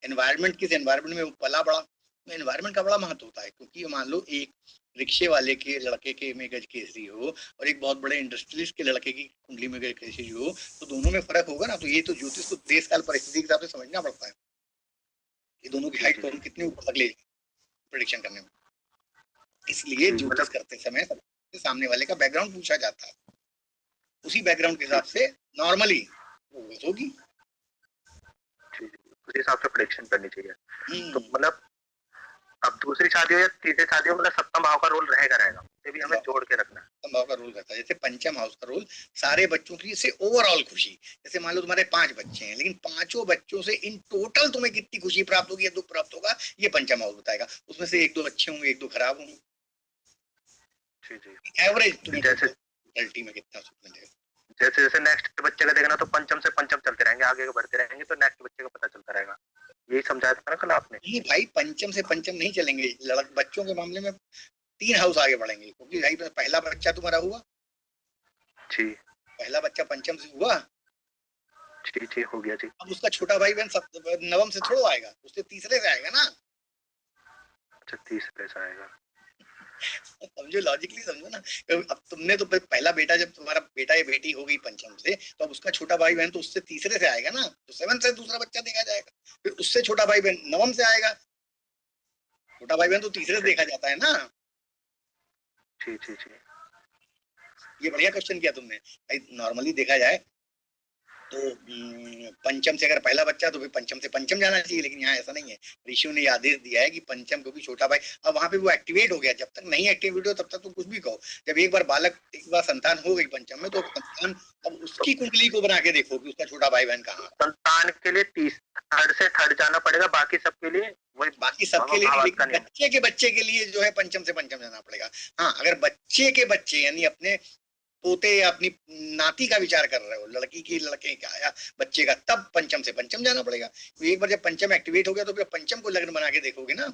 [SPEAKER 2] एनवायरनमेंट किस एनवायरनमेंट में वो पला बड़ा। तो एनवायरनमेंट का बड़ा महत्व होता है, क्योंकि मान लो एक रिक्शे वाले के लड़के के में गज केसरी हो और एक बहुत बड़े इंडस्ट्रियलिस्ट के लड़के की कुंडली में गज केसरी हो, तो दोनों में फर्क होगा ना। तो ये तो ज्योतिष को देश काल परिस्थिति के हिसाब से समझना पड़ता है कि दोनों की हाइट कौन कितनी ऊपर तक ले प्रेडिक्शन करने में। इसलिए ज्योतिष करते समय सामने वाले का बैकग्राउंड पूछा जाता है, उसी बैकग्राउंड के हिसाब से नॉर्मली वो होगी,
[SPEAKER 6] उसी हिसाब से प्रेडिक्शन करनी चाहिए। तो मतलब अब दूसरी शादी हो या तीसरी शादी हो, मतलब सप्तम भाव का रोल रहेगा, ये भी हमें जोड़ के रखना है।
[SPEAKER 2] सप्तम भाव का रोल रहता है। जैसे पंचम हाउस का रोल सारे बच्चों की से ओवरऑल खुशी, जैसे मान लो तुम्हारे 5 बच्चे हैं, लेकिन 5 बच्चों से इन टोटल तुम्हें कितनी खुशी प्राप्त होगी या दुख प्राप्त होगा, ये पंचम हाउस बताएगा। उसमें से 1-2 अच्छे होंगे, 1-2 खराब होंगे। एवरेज तुम्हें जैसे रिजल्ट में कितना सुख मिलेगा।
[SPEAKER 6] जैसे नेक्स्ट बच्चे का देखना तो पंचम से पंचम चलते रहेंगे, आगे बढ़ते रहेंगे, तो नेक्स्ट बच्चे का पता चलता रहेगा। यही समझाया था ना कल आपने?
[SPEAKER 2] नहीं भाई, पंचम से पंचम नहीं चलेंगे, बच्चों के मामले में 3 हाउस आगे बढ़ेंगे, क्योंकि भाई पहला बच्चा तुम्हारा हुआ
[SPEAKER 6] जी,
[SPEAKER 2] पहला बच्चा पंचम से हुआ
[SPEAKER 6] जी हो गया जी।
[SPEAKER 2] अब उसका छोटा भाई बहन नवम से थोड़ा आएगा, उससे तीसरे से आएगा ना।
[SPEAKER 6] अच्छा, तीसरे से आएगा।
[SPEAKER 2] समझो, लॉजिकली समझो ना। अब तुमने तो पहला बेटा, जब तुम्हारा बेटा या बेटी हो गई पंचम से, तो अब उसका छोटा भाई बहन तो उससे तीसरे से आएगा ना, तो 7 से दूसरा बच्चा देखा जाएगा, फिर उससे छोटा भाई बहन नवम से आएगा। छोटा भाई बहन तो तीसरे से देखा जाता है ना।
[SPEAKER 6] जी,
[SPEAKER 2] ये बढ़िया क्वेश्चन किया तुमने भाई। नॉर्मली देखा जाए तो पंचम से अगर पहला बच्चा तो फिर पंचम से पंचम जाना चाहिए, लेकिन यहाँ ऐसा नहीं है। ऋषियों ने आदेश दिया है कि पंचम, क्योंकि छोटा भाई अब वहां पे वो एक्टिवेट हो गया। जब तक नहीं एक्टिवेट हो तब तक तो कुछ भी कहो। जब एक बार संतान हो गई पंचम में, तो संतान अब उसकी कुंडली को बना के देखो कि उसका छोटा भाई बहन कहाँ।
[SPEAKER 6] संतान के लिए थर्ड जाना पड़ेगा, बाकी सबके लिए वही,
[SPEAKER 2] बाकी सबके लिए बच्चे के लिए जो है पंचम से पंचम जाना पड़ेगा। हाँ, अगर बच्चे के बच्चे यानी अपने पोते या अपनी नाती का विचार कर रहे हो, लड़की की लड़के का या बच्चे का, तब पंचम से पंचम जाना पड़ेगा। तो एक बार जब पंचम एक्टिवेट हो गया तो फिर पंचम को लग्न बना के देखोगे ना।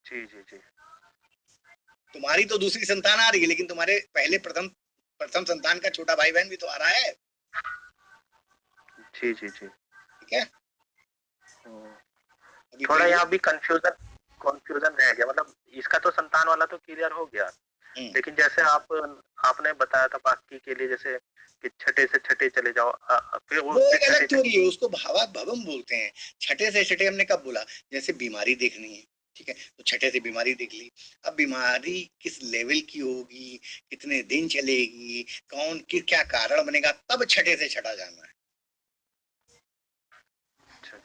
[SPEAKER 6] जी।
[SPEAKER 2] तुम्हारी तो दूसरी संतान आ रही है, लेकिन तुम्हारे पहले प्रथम संतान का छोटा भाई बहन भी तो आ रहा है।
[SPEAKER 6] जी।
[SPEAKER 2] ठीक है,
[SPEAKER 6] थोड़ा यहाँ भी कंफ्यूजन रह गया। मतलब इसका तो संतान वाला तो क्लियर हो गया, लेकिन जैसे आपने बताया था बाकी के लिए, जैसे कि छठे से छठे चले जाओ, फिर
[SPEAKER 2] वो एक अलग थ्योरी है, उसको भावात भवम बोलते हैं। छठे से छठे हमने कब बोला? जैसे बीमारी देखनी है, ठीक है, तो छठे से बीमारी देख ली। अब बीमारी किस लेवल की होगी, कितने दिन चलेगी, कौन क्या कारण बनेगा, तब छठे से छठा जाना है।
[SPEAKER 6] अच्छा।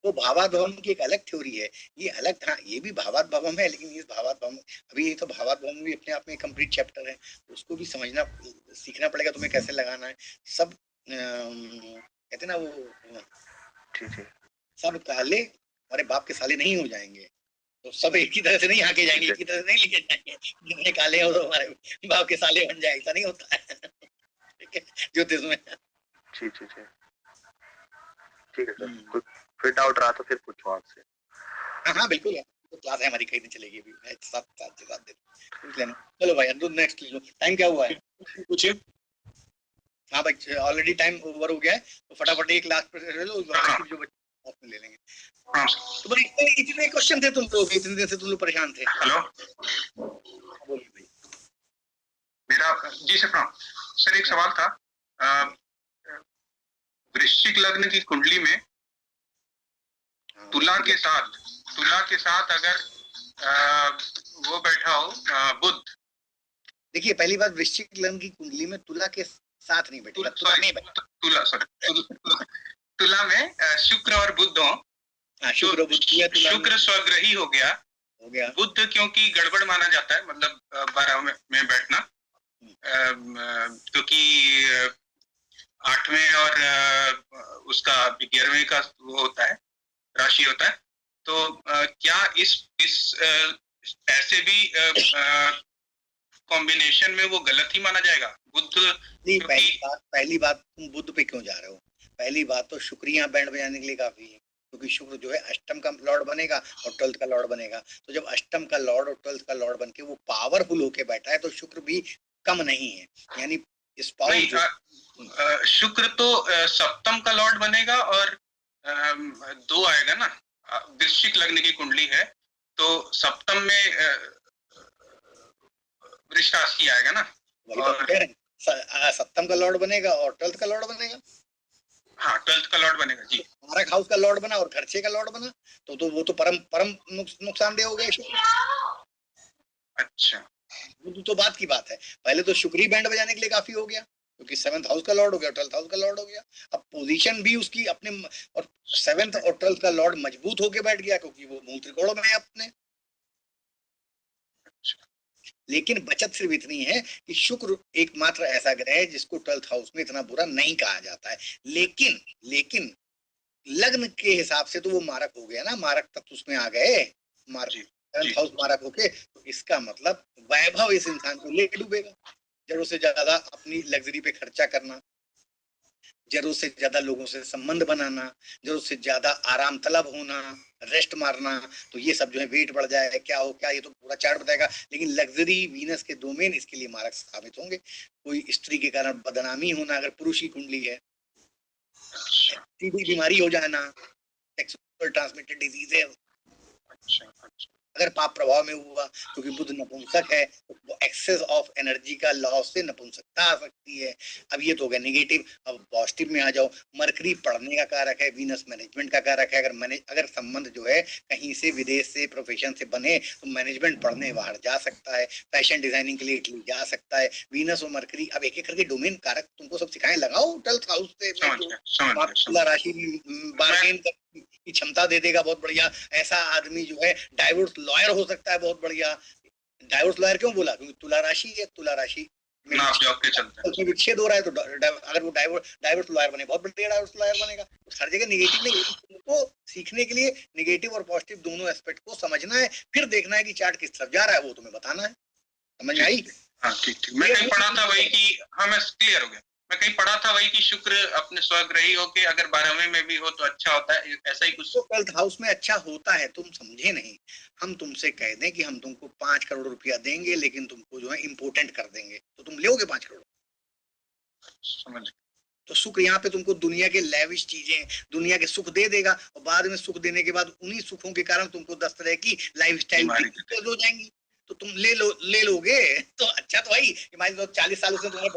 [SPEAKER 2] वो भावात भवम की एक अलग थ्योरी है, ये अलग था। ये भी भावात भवम है, लेकिन इस भावात भवम अभी, ये तो भावात भवम भी अपने आप में कंप्लीट चैप्टर है, उसको भी समझना सीखना पड़ेगा तुम्हें, कैसे लगाना है। सब कहते ना वो, सब काले हमारे बाप के साले नहीं हो जाएंगे, तो सब एक ही तरह से नहीं आके जाएंगे, एक ही तरह से नहीं लिखे जाएंगे। जितने काले हो तो हमारे बाप के साले बन जाए, ऐसा नहीं होता है। ठीक है, ज्योतिष में।
[SPEAKER 6] जी। ठीक है सर, फिर डाउट रहा तो फिर पूछो आपसे।
[SPEAKER 2] हाँ बिल्कुल है, तो क्लास है हमारी, कई दिन चलेगी अभी, 7 दिन पूछ लेना। चलो भाई, नेक्स्ट लो। टाइम क्या हुआ है पूछिए। हाँ भाई, ऑलरेडी टाइम ओवर हो गया है, तो फटाफट एक लास्ट प्रश्न ले लो, जो बच्चे ले लेंगे। तो भाई इतने क्वेश्चन थे तुम लोग, इतने दिन से तुम लोग परेशान थे।
[SPEAKER 7] हेलो,
[SPEAKER 2] बोलिए भाई।
[SPEAKER 7] मेरा जी सर, प्रणाम सर। एक सवाल था, वृश्चिक लग्न की कुंडली में तुला के साथ अगर वो बैठा हो बुध।
[SPEAKER 2] देखिए पहली बात, वृश्चिक लग्न की कुंडली में तुला के साथ नहीं बैठेगा,
[SPEAKER 7] तुला में शुक्र और बुध हो। शुक्र स्वग्रही हो गया। बुध क्योंकि गड़बड़ माना जाता है, मतलब 12 में बैठना, क्योंकि 8वें और उसका 11वें का वो होता है, राशि होता है। तो क्या इस ऐसे भी कॉम्बिनेशन में वो गलत ही माना जाएगा? बुध
[SPEAKER 2] नहीं, पहली बात तुम बुध पे क्यों जा रहे हो? पहली बात तो शुक्रिया बैंड बजाने के लिए काफी है, क्योंकि शुक्र जो है अष्टम का लॉर्ड बनेगा और 12th का लॉर्ड बनेगा। तो जब अष्टम का लॉर्ड और 12th का लॉर्ड बन के वो पावरफुल होके बैठा है, तो शुक्र भी कम नहीं है। यानी
[SPEAKER 7] शुक्र तो सप्तम का लॉर्ड बनेगा और 2 आएगा ना। वृश्चिक लग्न की कुंडली है तो सप्तम में वृष राशि आएगा ना,
[SPEAKER 2] और सप्तम का लॉर्ड बनेगा और 12th का लॉर्ड बनेगा।
[SPEAKER 7] हाँ, 12th का लॉर्ड बनेगा जी।
[SPEAKER 2] मारक हाउस का लॉर्ड बना और खर्चे का लॉर्ड बना, तो वो तो परम नुकसानदेह हो गया।
[SPEAKER 7] अच्छा,
[SPEAKER 2] वो तो बात की बात है। पहले तो शुक्री बैंड बजाने के लिए काफी हो गया, क्योंकि 7th हाउस का लॉर्ड हो गया, 12th हाउस का लॉर्ड हो गया। अब पोजीशन भी उसकी अपने, और 7th और 12th का लॉर्ड मजबूत होके बैठ गया, क्योंकि वो मूल त्रिकोण में है अपने। लेकिन बचत सिर्फ इतनी है कि शुक्र एकमात्र ऐसा ग्रह है जिसको 12th हाउस में इतना बुरा नहीं कहा जाता है। लेकिन लग्न के हिसाब से तो वो मारक हो गया ना, मारक तत्व उसमें आ गए, 7th हाउस मारक होके, तो इसका मतलब वैभव इस इंसान को ले डूबेगा। जरूरत से ज्यादा अपनी लग्जरी पे खर्चा करना, जरूरत से ज्यादा लोगों से संबंध बनाना, जरूरत से ज्यादा आराम तलब होना, रेस्ट मारना, तो ये सब जो है वेट बढ़ जाएगा, क्या हो क्या, ये तो पूरा चार्ट बताएगा। लेकिन लग्जरी वीनस के डोमेन इसके लिए मारक साबित होंगे। कोई स्त्री के कारण बदनामी होना अगर पुरुष की कुंडली है, बीमारी हो जाना, सेक्सुअल ट्रांसमिटेड डिजीज है, अगर पाप प्रभाव में हुआ, क्योंकि बुध नपुंसक है, तो एक्सेस ऑफ एनर्जी का लॉस से नपुंसकता आ सकती है। अब ये तो हो गया नेगेटिव। अब पॉजिटिव में आ जाओ। मरकरी पढ़ने का कारक है, वीनस मैनेजमेंट का कारक है। अगर संबंध जो है कहीं से विदेश से प्रोफेशन से बने, तो मैनेजमेंट पढ़ने बाहर जा सकता है, फैशन डिजाइनिंग के लिए इटली जा सकता है। वीनस और मरकरी अब एक एक करके डोमेन कारक तुमको सब सिखाएं, लगाओ 12th हाउस से राशि बार्गेन की क्षमता दे देगा, बहुत बढ़िया। ऐसा आदमी जो है डाइवोर्स लॉयर हो सकता है, बहुत बढ़िया। डाइवोर्स लॉयर क्यों बोला? क्योंकि तुला राशि है, तुला राशि में विच्छेद हो रहा है, तो अगर वो डाइवोर्स लॉयर बने, बहुत बढ़िया डाइवोर्स लॉयर बनेगा। हर जगह निगेटिव नहीं, तो सीखने के लिए निगेटिव और पॉजिटिव दोनों एस्पेक्ट को समझना है, फिर देखना है कि चार्ट किस तरफ जा रहा है, वो तुम्हें बताना है। समझ आई?
[SPEAKER 7] हाँ, ठीक। मैं कहीं पढ़ा था वही कि, हाँ मैं क्लियर हो गया। मैं कहीं पढ़ा था वही कि शुक्र अपने स्वग्रही होके अगर 12वें में भी हो तो अच्छा होता है, ऐसा ही कुछ।
[SPEAKER 2] तो 12th हाउस में अच्छा होता है, तुम समझे नहीं। हम तुमसे कह दें कि हम तुमको 5 करोड़ रुपया देंगे, लेकिन तुमको जो है इम्पोर्टेंट कर देंगे, तो तुम लोगे 5 करोड़?
[SPEAKER 7] समझ।
[SPEAKER 2] तो शुक्र यहाँ पे तुमको दुनिया के लेविश चीजें, दुनिया के सुख दे देगा, और बाद में सुख देने के बाद उन्हीं सुखों के कारण तुमको 10 तरह की लाइफस्टाइल हो जाएंगी, तो तुम ले लोगे। तो अच्छा तो भाई, मान लो 40 साल उसने तुम्हारा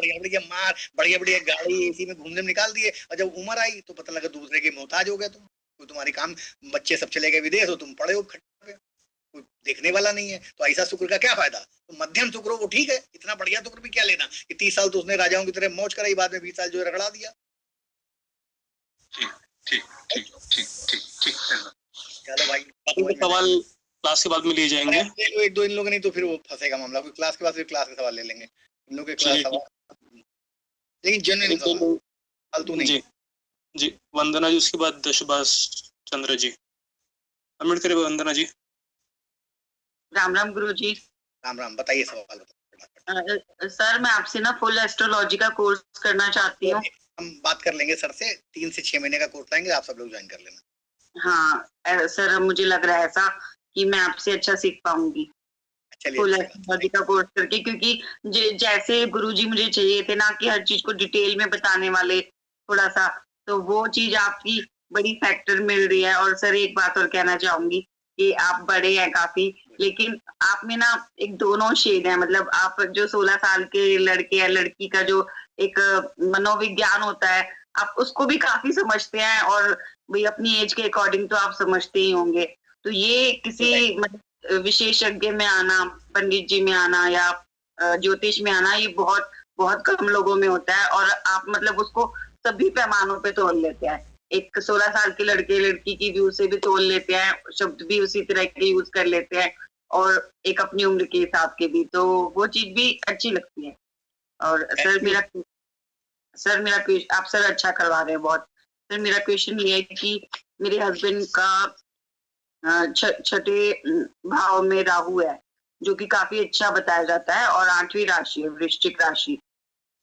[SPEAKER 2] बढ़िया बढ़िया गाड़ी एसी में घूमने में निकाल दिए, और जब उम्र आई तो पता लगा दूसरे के मोहताज हो गए तुम। कोई तुम्हारी काम, बच्चे सब चले गए विदेश, हो तुम पड़े हो खट्टे, कोई देखने वाला नहीं है। तो ऐसा शुक्र का क्या फायदा? तो मध्यम शुक्र हो वो ठीक है, इतना बढ़िया शुक्र भी क्या लेना कि 30 साल तो उसने राजाओं की तरह मौज कराई, बाद में 20 साल जो है रगड़ा दिया।
[SPEAKER 7] ठीक।
[SPEAKER 2] चलो भाई,
[SPEAKER 1] सवाल क्लास के बाद में लिए जाएंगे।
[SPEAKER 2] एक दो इन लोग, नहीं तो फिर वो फंसेगा मामला। कोई क्लास के बाद फिर क्लास के सवाल ले लेंगे, इन लोग के क्लास सवाल, लेकिन जेन्युइन सवाल, फालतू नहीं।
[SPEAKER 1] जी वंदना जी, उसके बाद सुभाष चंद्र जी। अनम्यूट करिए वंदना जी।
[SPEAKER 3] राम राम गुरु जी।
[SPEAKER 2] राम राम, बताइए सवाल।
[SPEAKER 3] सर मैं आपसे ना फुल एस्ट्रोलॉजी का कोर्स करना चाहती हूँ।
[SPEAKER 2] हम बात कर लेंगे सर से, 3 से 6 महीने का कोर्स लाएंगे, आप सब लोग ज्वाइन कर लेना।
[SPEAKER 3] हाँ सर, मुझे लग रहा है ऐसा कि मैं आपसे अच्छा सीख पाऊंगी फुल एस्ट्रोलॉजी का कोर्स करके, क्योंकि जैसे गुरुजी मुझे चाहिए थे ना कि हर चीज को डिटेल में बताने वाले थोड़ा सा, तो वो चीज आपकी बड़ी फैक्टर मिल रही है। और सर एक बात और कहना चाहूंगी कि आप बड़े हैं काफी,
[SPEAKER 8] लेकिन आप में ना एक दोनों शेड है, मतलब आप जो 16 साल के लड़के या लड़की का जो एक मनोविज्ञान होता है, आप उसको भी काफी समझते हैं, और भाई अपनी एज के अकॉर्डिंग तो आप समझते ही होंगे। तो ये किसी मतलब विशेषज्ञ में आना, पंडित जी में आना या ज्योतिष में आना, ये बहुत बहुत कम लोगों में होता है, और आप मतलब उसको सभी पैमानों पे तोल लेते हैं। एक 16 साल के लड़के लड़की की व्यू से भी तोल लेते हैं, शब्द भी उसी तरह के यूज कर लेते हैं, और एक अपनी उम्र के हिसाब के भी, तो वो चीज भी अच्छी लगती है। और सर मेरा आप सर अच्छा करवा रहे हैं बहुत। सर मेरा क्वेश्चन ये है कि मेरे हस्बैंड का छठे भाव में राहु है, जो कि काफी अच्छा बताया जाता है, और 8वीं राशि है वृश्चिक राशि,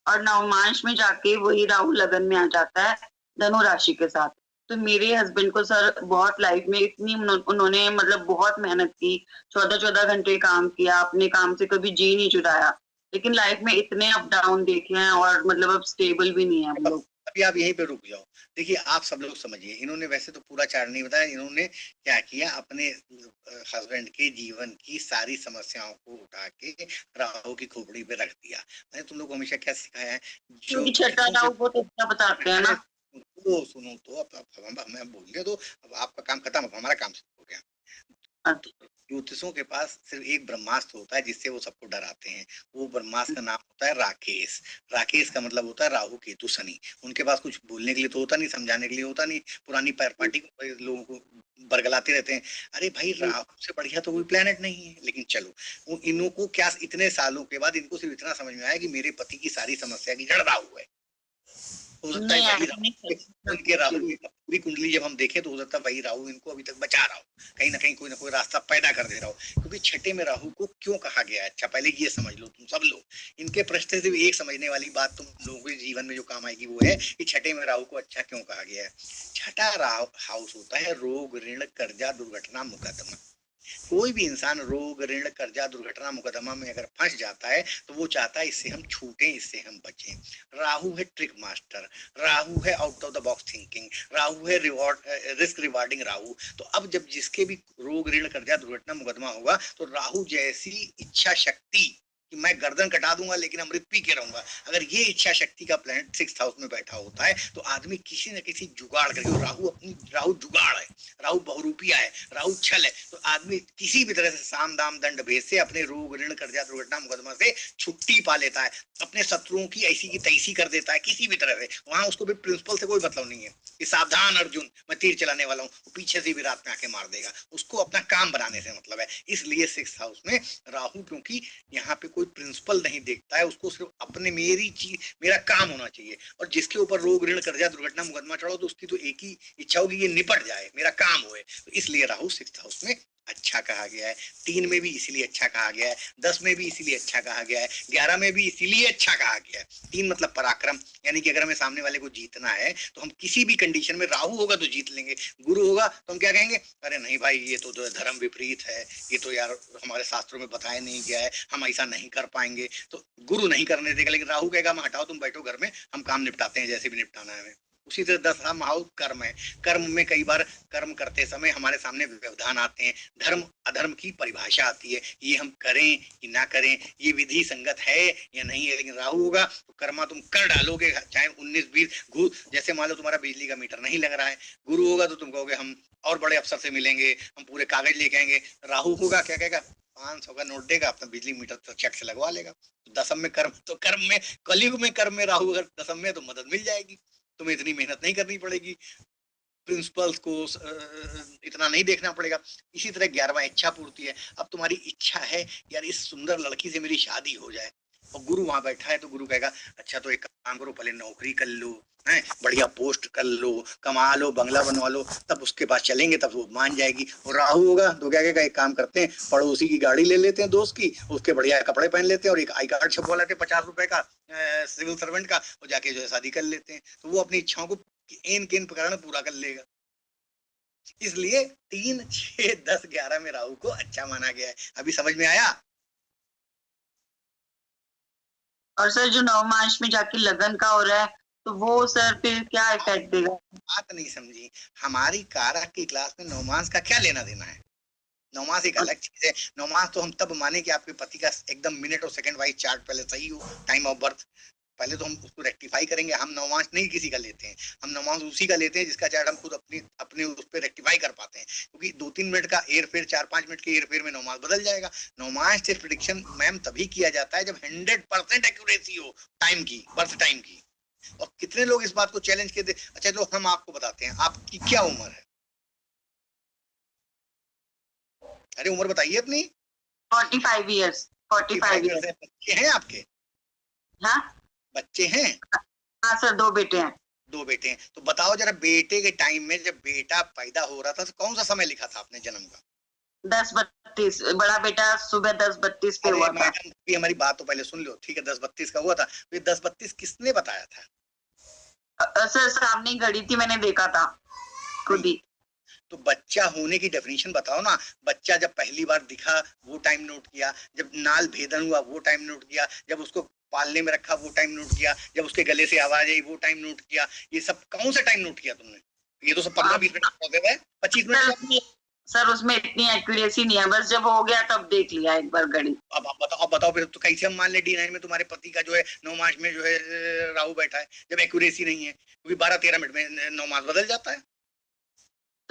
[SPEAKER 8] और नवमांश में जाके वही राहु लगन में आ जाता है धनु राशि के साथ। तो मेरे हस्बैंड को सर बहुत लाइफ में इतनी उन्होंने मतलब बहुत मेहनत की, 14 घंटे काम किया, अपने काम से कभी जी नहीं चुराया, लेकिन लाइफ में इतने अप डाउन देखे हैं, और मतलब अब स्टेबल भी नहीं है हम लोग।
[SPEAKER 2] अभी आप यहीं पे रुक जाओ। देखिए आप सब लोग समझिए, इन्होंने वैसे तो पूरा चार्ट नहीं बताया, इन्होंने क्या किया, अपने हस्बैंड के जीवन की सारी समस्याओं को उठा के राहु की खोपड़ी पे रख दिया। मैंने तुम लोग को हमेशा क्या सिखाया है, जो
[SPEAKER 8] छठा राहु बहुत अच्छा बताते हैं ना।
[SPEAKER 2] वो सुनो तो, अब हमें बोलने दो, अब आपका काम खत्म, अब हमारा काम शुरू हो गया। ज्योतिषों के पास सिर्फ एक ब्रह्मास्त्र होता है जिससे वो सबको डराते हैं, वो ब्रह्मास्त्र का नाम होता है राकेश। राकेश का मतलब होता है राहु केतु शनि। उनके पास कुछ बोलने के लिए तो होता नहीं, समझाने के लिए होता नहीं, पुरानी पार्टी लोगों को बरगलाते रहते हैं। अरे भाई राहु से बढ़िया तो कोई प्लेनेट नहीं है। लेकिन चलो, इनको क्या इतने सालों के बाद इनको सिर्फ इतना समझ में आया कि मेरे पति की सारी समस्या की जड़ राहु है। हो सकता है उनके राहु की पूरी कुंडली जब हम देखें तो हो सकता है वही राहु इनको अभी तक बचा रहा हो, कहीं ना कहीं कोई ना कोई रास्ता पैदा कर दे रहा हो। क्योंकि छठे में राहु को क्यों कहा गया है, अच्छा पहले ये समझ लो तुम सब लोग। इनके प्रश्न से एक समझने वाली बात तुम लोगों के जीवन में जो काम आएगी वो है कि छठे में राहु को अच्छा क्यों कहा गया है। छठा हाउस होता है रोग, ऋण, कर्जा, दुर्घटना, मुकदमा। कोई भी इंसान रोग, ऋण, कर्जा, दुर्घटना, मुकदमा में अगर फंस जाता है तो वो चाहता है इससे हम छूटें, इससे हम बचें। राहु है ट्रिक मास्टर, राहु है out of the box thinking, Rahu है रिस्क रिवार्डिंग राहु। तो अब जब जिसके भी रोग, ऋण, कर्जा, दुर्घटना, मुकदमा होगा तो राहु जैसी इच्छा शक्ति कि मैं गर्दन कटा दूंगा लेकिन अमृत पी के रहूंगा, अगर ये इच्छा शक्ति का प्लैनेट 6th हाउस में बैठा होता है तो आदमी किसी न किसी जुगाड़ करके, राहु जुगाड़ है, राहु बहुरूपिया है, राहु छल है, तो आदमी किसी भी तरह से साम दाम दंड भेद से अपने रोग, ऋण, कर्जा, दुर्घटना, मुकदमा से छुट्टी पा लेता है, अपने शत्रुओं की ऐसी की तैसी कर देता है किसी भी तरह से। वहां उसको भी प्रिंसिपल से कोई मतलब नहीं है कि सावधान अर्जुन मैं तीर चलाने वाला हूँ, वो पीछे से भी रात में आके मार देगा, उसको अपना काम बनाने से मतलब है। इसलिए 6th हाउस में राहु, क्योंकि यहाँ पे कोई प्रिंसिपल नहीं देखता है, उसको सिर्फ अपने मेरी चीज, मेरा काम होना चाहिए। और जिसके ऊपर रोग, ऋण, कर्जा, दुर्घटना, मुकदमा चढ़ो तो उसकी तो एक ही इच्छा होगी ये निपट जाए, मेरा काम होए। तो इसलिए राहु 6th हाउस में अच्छा कहा गया है, 3 में भी इसीलिए अच्छा कहा गया है, 10 में भी इसीलिए अच्छा कहा गया है, 11 में भी इसीलिए अच्छा कहा गया है। 3 मतलब पराक्रम, यानी कि अगर हमें सामने वाले को जीतना है तो हम किसी भी कंडीशन में, राहु होगा तो जीत लेंगे, गुरु होगा तो हम क्या कहेंगे, अरे नहीं भाई ये तो धर्म विपरीत है, ये तो यार हमारे शास्त्रों में बताया नहीं गया है, हम ऐसा नहीं कर पाएंगे। तो गुरु नहीं करने देगा, लेकिन राहु कहेगा हम हटाओ, तुम बैठो घर में, हम काम निपटाते हैं जैसे भी निपटाना है हमें। उसी तरह 10वां हाउस कर्म है। कर्म में कई बार कर्म करते समय हमारे सामने व्यवधान आते हैं, धर्म अधर्म की परिभाषा आती है, ये हम करें कि ना करें, ये विधि संगत है या नहीं है। लेकिन राहु होगा तो कर्मा तुम कर डालोगे, चाहे 19-20 घूस, जैसे मान लो तुम्हारा बिजली का मीटर नहीं लग रहा है। गुरु होगा तो तुम कहोगे हम और बड़े अफसर से मिलेंगे, हम पूरे कागज लेके आएंगे। राहु होगा क्या कहेगा, 500 का नोट देगा, अपना बिजली मीटर तो चेक से लगवा लेगा। तो दसम में कर्म, तो कर्म में, कलयुग में कर्म में राहु अगर दसम में तो मदद मिल जाएगी, तुम्हें इतनी मेहनत नहीं करनी पड़ेगी, प्रिंसिपल्स को इतना नहीं देखना पड़ेगा। इसी तरह 11वां इच्छा पूर्ति है। अब तुम्हारी इच्छा है यार इस सुंदर लड़की से मेरी शादी हो जाए, और गुरु वहां बैठा है तो गुरु कहेगा अच्छा तो एक काम करो, पहले नौकरी कर लो, हैं बढ़िया पोस्ट कर लो, कमा लो, बंगला बनवा लो, तब उसके पास चलेंगे, तब वो मान जाएगी। और राहु होगा तो क्या कहेगा, एक काम करते हैं पड़ोसी की गाड़ी ले लेते हैं दोस्त की, उसके बढ़िया कपड़े पहन लेते हैं और एक आई कार्ड छपवा लेते हैं 50 रुपए का सिविल सर्वेंट का, और जाके जो है शादी कर लेते हैं। तो वो अपनी इच्छाओं को एन प्रकार में पूरा कर लेगा। इसलिए 3, 6, 10, 11 में राहु को अच्छा माना गया है। अभी समझ में आया?
[SPEAKER 8] और सर जो नवमांश में जाके लगन का हो रहा है तो वो सर फिर क्या इफेक्ट देगा?
[SPEAKER 2] बात नहीं समझी, हमारी कारक की क्लास में नवमांश का क्या लेना देना है? नौमास एक अलग चीज है। नौमास तो हम तब माने कि आपके पति का एकदम मिनट और सेकंड वाइज चार्ट पहले सही हो, टाइम ऑफ बर्थ, पहले तो हम उसको रेक्टिफाई करेंगे। हम नौमास नहीं किसी का लेते हैं, हम नौमास उसी का लेते हैं जिसका चार्ट हम खुद अपने उस पर रेक्टिफाई कर पाते हैं, क्योंकि 2-3 मिनट का एयर फेयर, 4-5 मिनट के एयर फेयर में नौमास बदल जाएगा। नौमास से प्रिडिक्शन मैम तभी किया जाता है जब 100% एक्यूरेसी हो टाइम की, बर्थ टाइम की। और कितने लोग इस बात को चैलेंज के दे। अच्छा तो हम आपको बताते हैं, आपकी क्या उम्र है? अरे उम्र बताइए अपनी।
[SPEAKER 8] 45 इयर्स। 45 इयर्स।
[SPEAKER 2] बच्चे हैं आपके?
[SPEAKER 8] हाँ
[SPEAKER 2] बच्चे हैं?
[SPEAKER 8] हाँ सर, 2 बेटे हैं।
[SPEAKER 2] 2 बेटे हैं। तो बताओ जरा, बेटे के टाइम में जब बेटा पैदा हो रहा था तो कौन सा समय लिखा था आपने जन्म का?
[SPEAKER 8] 10:32। बड़ा बेटा सुबह 10:32 पे हुआ था।
[SPEAKER 2] मैडम भी हमारी बात तो पहले सुन लो, ठीक है? 10:32 का हुआ था। तो ये 10:32 किसने बताया था?
[SPEAKER 8] सर सामने ही घड़ी थी, मैंने देखा था खुद ही।
[SPEAKER 2] तो बच्चा होने की डेफिनेशन बताओ ना। बच्चा जब पहली बार दिखा वो टाइम नोट किया, जब नाल भेदन हुआ वो टाइम नोट किया, जब उसको पालने में रखा वो टाइम नोट किया, जब उसके गले से आवाज आई वो टाइम नोट किया। ये सब कौन सा टाइम नोट किया तुमने? ये तो सब 15-20 मिनट का है, 25 मिनट।
[SPEAKER 8] सर उसमें इतनी एक्यूरेसी नहीं है, बस जब हो गया तब देख लिया एक बार घड़ी।
[SPEAKER 2] अब आप बताओ फिर तो कैसे हम मान ले D9 में तुम्हारे पति का जो है 9 मार्च में जो है राहु बैठा है, जब एक्यूरेसी नहीं है, क्योंकि 12-13 मिनट में 9 मार्च बदल जाता है।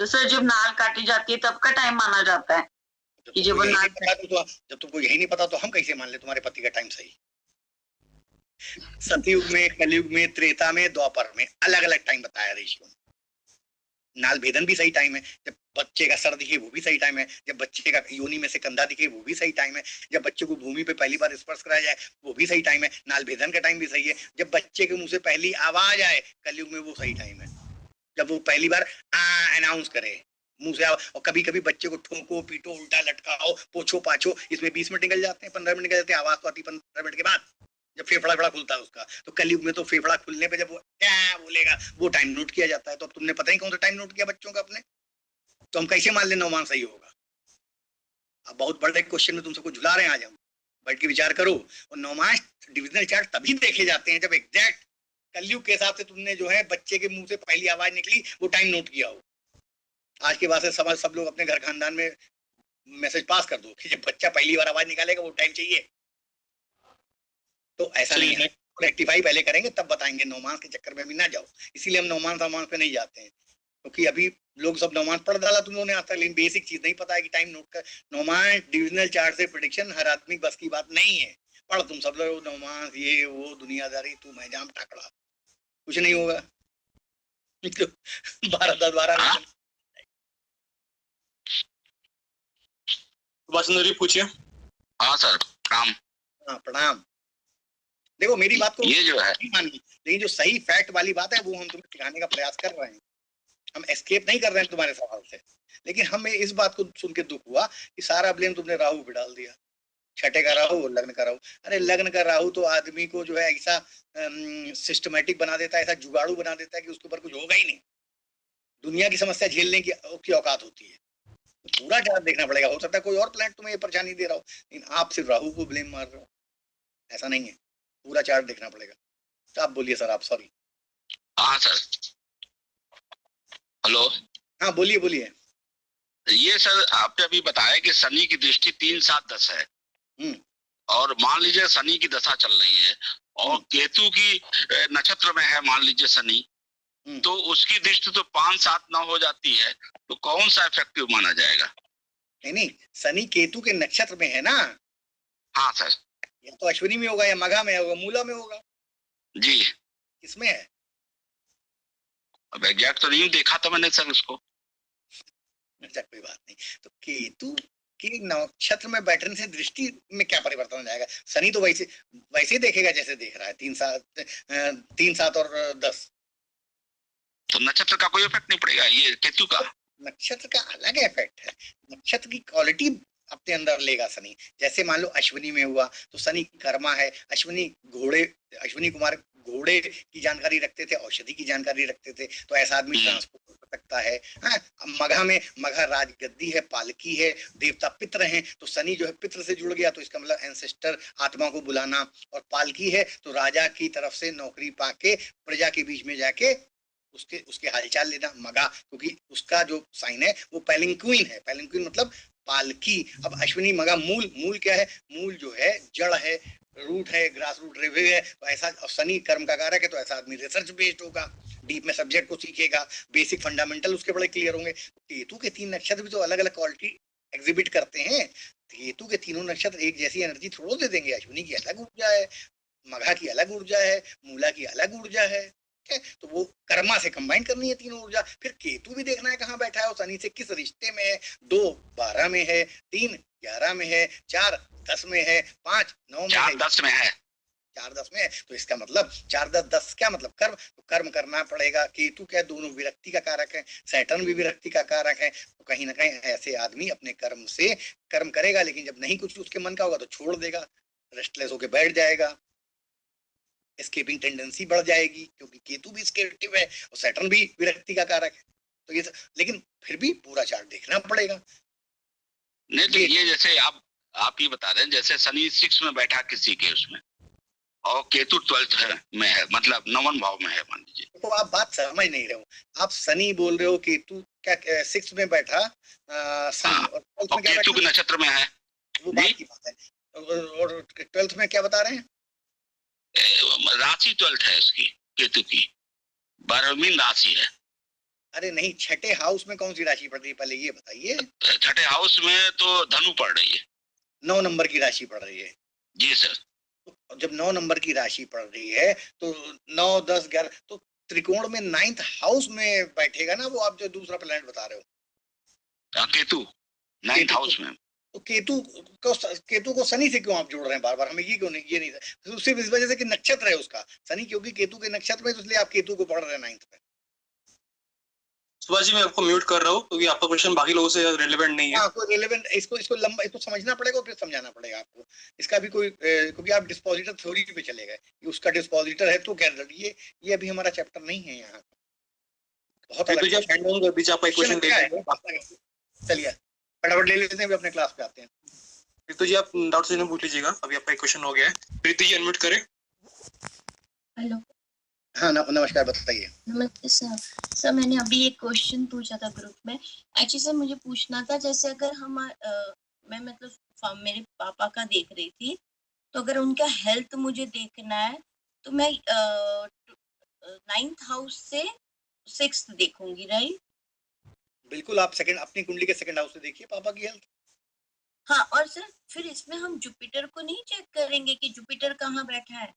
[SPEAKER 8] तो सर जब नाल काटी जाती है तब का टाइम माना जाता है कि जब नाल
[SPEAKER 2] जब तुमको यही नहीं पता तो हम कैसे मान ले तुम्हारे पति का टाइम सही? सतयुग में, कलयुग में, त्रेता में, द्वापर में अलग अलग टाइम बताया रेशियो। नाल भेदन भी सही टाइम है, जब बच्चे का सर दिखे वो भी सही टाइम है, जब बच्चे का योनि में से कंधा दिखे वो भी सही टाइम है, जब बच्चे को भूमि पे पहली बार स्पर्श कराया जाए वो भी सही टाइम है। नाल भेदन का टाइम भी सही है, जब बच्चे के मुंह से पहली आवाज आए कलयुग में वो सही टाइम है, जब वो पहली बार अनाउंस करे मुंह से। और कभी कभी बच्चे को ठोको, पीटो, उल्टा लटकाओ, पोछो पाछो, इसमें 20 मिनट निकल जाते हैं, 15 मिनट निकल जाते हैं। आवाज तो आती 15 मिनट के बाद, जब फेफड़ा खुलता है उसका। तो कलयुग में तो फेफड़ा खुलने पे जब वो क्या बोलेगा वो टाइम नोट किया जाता है। तो अब तुमने पता नहीं कौन सा टाइम नोट किया बच्चों का अपने, तो हम कैसे मान लें नौमान सही होगा? अब बहुत बड़े क्वेश्चन में तुमसे कुछ झुला रहे हैं, आज हम बैठ के विचार करो। और नौमान डिविजनल चार्ट तभी देखे जाते हैं जब एग्जैक्ट कलयुग के हिसाब से तुमने जो है बच्चे के मुंह से पहली आवाज निकली वो टाइम नोट किया हो। आज के बाद से समझ सब लोग अपने घर खानदान में मैसेज पास कर दो कि जब बच्चा पहली बार आवाज निकालेगा वो टाइम चाहिए। तो ऐसा नहीं है, रेक्टिफाई पहले करेंगे तब बताएंगे। नौमांस के चक्कर में भी ना जाओ, इसीलिए हम नौमांस पे नहीं जाते हैं, क्योंकि अभी लोग सब नौमांस पढ़ डाला तुम लोगों ने आता, लेकिन बेसिक चीज नहीं पता है कि टाइम नोट कर। नौमांस डिविजनल चार्ट से प्रेडिक्शन हर आदमी बस की बात नहीं है। पढ़ तुम सब लोग नौमांस, ये वो दुनियादारी, तू मैं जाम टाकड़ा, कुछ नहीं होगा। 12
[SPEAKER 1] वासुंधरी पूछिए।
[SPEAKER 7] हाँ सर, प्रणाम।
[SPEAKER 2] हाँ प्रणाम। देखो मेरी बात को
[SPEAKER 7] ये जो है
[SPEAKER 2] नहीं मानिए, लेकिन जो सही फैक्ट वाली बात है वो हम तुम्हें सिखाने का प्रयास कर रहे हैं। हम एस्केप नहीं कर रहे हैं तुम्हारे सवाल से, लेकिन हमें इस बात को सुन के दुख हुआ कि सारा ब्लेम तुमने राहु पे डाल दिया। छठे का राहु और लग्न का राहु। अरे लग्न का राहु तो आदमी को जो है ऐसा सिस्टमेटिक बना देता है, ऐसा जुगाड़ू बना देता है कि उसके ऊपर कुछ होगा ही नहीं। दुनिया की समस्या झेलने की औकात होती है। तो पूरा चार्ट देखना पड़ेगा। हो सकता है कोई और प्लैनेट तुम्हें ये परेशानी दे रहा हो, लेकिन आप सिर्फ राहु को ब्लेम मार रहे हो, ऐसा नहीं है। पूरा चार्ट देखना पड़ेगा। तो आप बोलिए सर, आप सॉरी।
[SPEAKER 7] हाँ सर, हेलो।
[SPEAKER 2] हाँ बोलिए बोलिए।
[SPEAKER 7] ये सर आपने अभी बताया कि शनि की दृष्टि 3, 7, 10 है, और मान लीजिए शनि की दशा चल रही है और केतु की नक्षत्र में है, मान लीजिए शनि, तो उसकी दृष्टि तो 5, 7, 9 हो जाती है, तो कौन सा इफेक्टिव माना जाएगा?
[SPEAKER 2] नहीं, शनि केतु के नक्षत्र में है ना।
[SPEAKER 7] हाँ सर।
[SPEAKER 2] या तो अश्विनी में होगा, या मघा में होगा, मूला में होगा।
[SPEAKER 7] जी।
[SPEAKER 2] किसमें है?
[SPEAKER 7] अब एग्जैक्ट तो नहीं देखा था मैंने सर उसको।
[SPEAKER 2] अच्छा कोई बात नहीं। तो केतु के नक्षत्र में बैठने से दृष्टि में क्या परिवर्तन हो जाएगा? शनि तो वैसे देखेगा जैसे देख रहा है, 3, 7 और 10।
[SPEAKER 7] तो नक्षत्र का कोई इफेक्ट नहीं पड़ेगा ये केतु का?
[SPEAKER 2] नक्षत्र का अलग इफेक्ट है, नक्षत्र की क्वालिटी अपने अंदर लेगा शनि। जैसे मान लो अश्विनी में हुआ तो शनि कर्मा है। अश्विनी कुमार घोड़े की जानकारी रखते थे, औषधि की जानकारी रखते थे, तो ऐसा आदमी ट्रांसपोर्ट कर सकता है। हाँ, मघा राजगद्दी है, पालकी है, देवता पित्र हैं, तो शनि जो है पित्र से जुड़ गया, तो इसका मतलब एंसेस्टर, आत्मा को बुलाना। और पालकी है तो राजा की तरफ से नौकरी पाके प्रजा के बीच में जाके उसके हालचाल लेना। मगा क्योंकि उसका जो साइन है वो पैलिंक्विन है। पैलिंक्विन मतलब पालकी। अब अश्विनी मगा मूल क्या है? मूल जो है जड़ है, रूट है, ग्रास रूट रेवे है। तो ऐसा शनि कर्म का कारक है, तो ऐसा आदमी रिसर्च बेस्ड होगा, डीप में सब्जेक्ट को सीखेगा, बेसिक फंडामेंटल उसके बड़े क्लियर होंगे। केतु के 3 नक्षत्र भी तो अलग अलग क्वालिटी एग्जिबिट करते हैं। केतु के तीनों नक्षत्र एक जैसी एनर्जी थोड़ा दे देंगे। अश्विनी की अलग ऊर्जा है, मघा की अलग ऊर्जा है, मूला की अलग ऊर्जा है, तो वो कर्मा से कंबाइन करनी है तीनों ऊर्जा। फिर केतु भी देखना है कहाँ बैठा है, और शनि से किस रिश्ते में है। 2 12 में है, 3 11 में है, 4 10 में है, 5 9 में है,
[SPEAKER 7] 4 10 में है,
[SPEAKER 2] 4 10 में है। तो इसका मतलब 4 10 10 क्या मतलब? कर्म। तो कर्म करना पड़ेगा। केतु क्या, दोनों विरक्ति का कारक है, सैटर्न भी विरक्ति का कारक है। तो कहीं ना कहीं ऐसे आदमी अपने कर्म से कर्म करेगा, लेकिन जब नहीं कुछ उसके मन का होगा तो छोड़ देगा, रेस्टलेस होके बैठ जाएगा, एस्केपिंग टेंडेंसी बढ़ जाएगी, क्योंकि केतु भी एस्केपिव है और सैटर्न भी विरक्ति का कारक है। तो ये लेकिन फिर भी पूरा चार्ट देखना पड़ेगा।
[SPEAKER 7] नहीं तो ये जैसे आप ये बता रहे हैं, जैसे शनि 6 में बैठा किसी के उसमें, और केतु 12th में है, मतलब 9वें भाव में है मान लीजिए।
[SPEAKER 2] तो आप बात समझ नहीं रहे हो। आप शनि बोल रहे हो, केतु क्या 6 में बैठा शनि, और 12th में क्या
[SPEAKER 7] केतु
[SPEAKER 2] बैठा?
[SPEAKER 7] के नक्षत्र में है,
[SPEAKER 2] वो बात की बात है। और 12th में क्या बता रहे हैं?
[SPEAKER 7] राशि 12th है उसकी, केतु की 12वीं राशि है।
[SPEAKER 2] अरे नहीं, छठे हाउस में कौन सी राशि पड़ रही है पहले ये बताइए।
[SPEAKER 7] छठे हाउस में तो धनु पड़ रही है,
[SPEAKER 2] 9 नंबर की राशि पड़ रही है।
[SPEAKER 7] जी सर।
[SPEAKER 2] तो जब 9 नंबर की राशि पड़ रही है तो 9 10 11, तो त्रिकोण में 9th हाउस में बैठेगा ना वो, आप जो दूसरा प्लैनेट बता रहे हो।
[SPEAKER 7] केतु 9th हाउस में।
[SPEAKER 2] तो केतु को शनि से क्यों आप जोड़ रहे हैं बार बार? हमें ये क्यों नहीं, ये नहीं, सिर्फ इस वजह से कि नक्षत्र है उसका शनि, क्योंकि केतु के नक्षत्र में, तो इसलिए आप केतु को पढ़ रहे हैं 9th में।
[SPEAKER 1] सुभाष जी मैं आपको म्यूट कर रहा हूँ, क्योंकि आपका क्वेश्चन बाकी लोगों से रिलेवेंट नहीं है।
[SPEAKER 2] हाँ, कोई रिलेवेंट, इसको लंबा, इसको समझना पड़ेगा और फिर समझाना पड़ेगा आपको। इसका भी कोई क्योंकि आप डिस्पोजिटर थ्योरी पे चले गए, उसका डिस्पोजिटर है तो क्या, ये अभी हमारा चैप्टर नहीं है यहाँ। बहुत अलग। चलिए फटाफट ले लेते हैं, अपने क्लास पे आते हैं।
[SPEAKER 1] प्रीति जी आप डाउट से पूछ लीजिएगा, अभी आपका क्वेश्चन हो गया है। प्रीति जी अनम्यूट करें।
[SPEAKER 9] हेलो।
[SPEAKER 2] हाँ नमस्कार, बताइए।
[SPEAKER 9] नमस्ते सर। सर मैंने अभी एक क्वेश्चन पूछा था ग्रुप में। एक्चुअली सर मुझे पूछना था, जैसे अगर मैं मतलब मेरे पापा का देख रही थी, तो अगर उनका हेल्थ मुझे देखना है तो मैं 9th हाउस से 6th देखूंगी, राइट?
[SPEAKER 2] बिल्कुल, आप सेकंड, अपनी कुंडली के सेकंड हाउस से देखिए पापा की हेल्थ।
[SPEAKER 9] हाँ, और सर फिर इसमें हम जुपिटर को नहीं चेक करेंगे कि जुपिटर कहाँ बैठा है?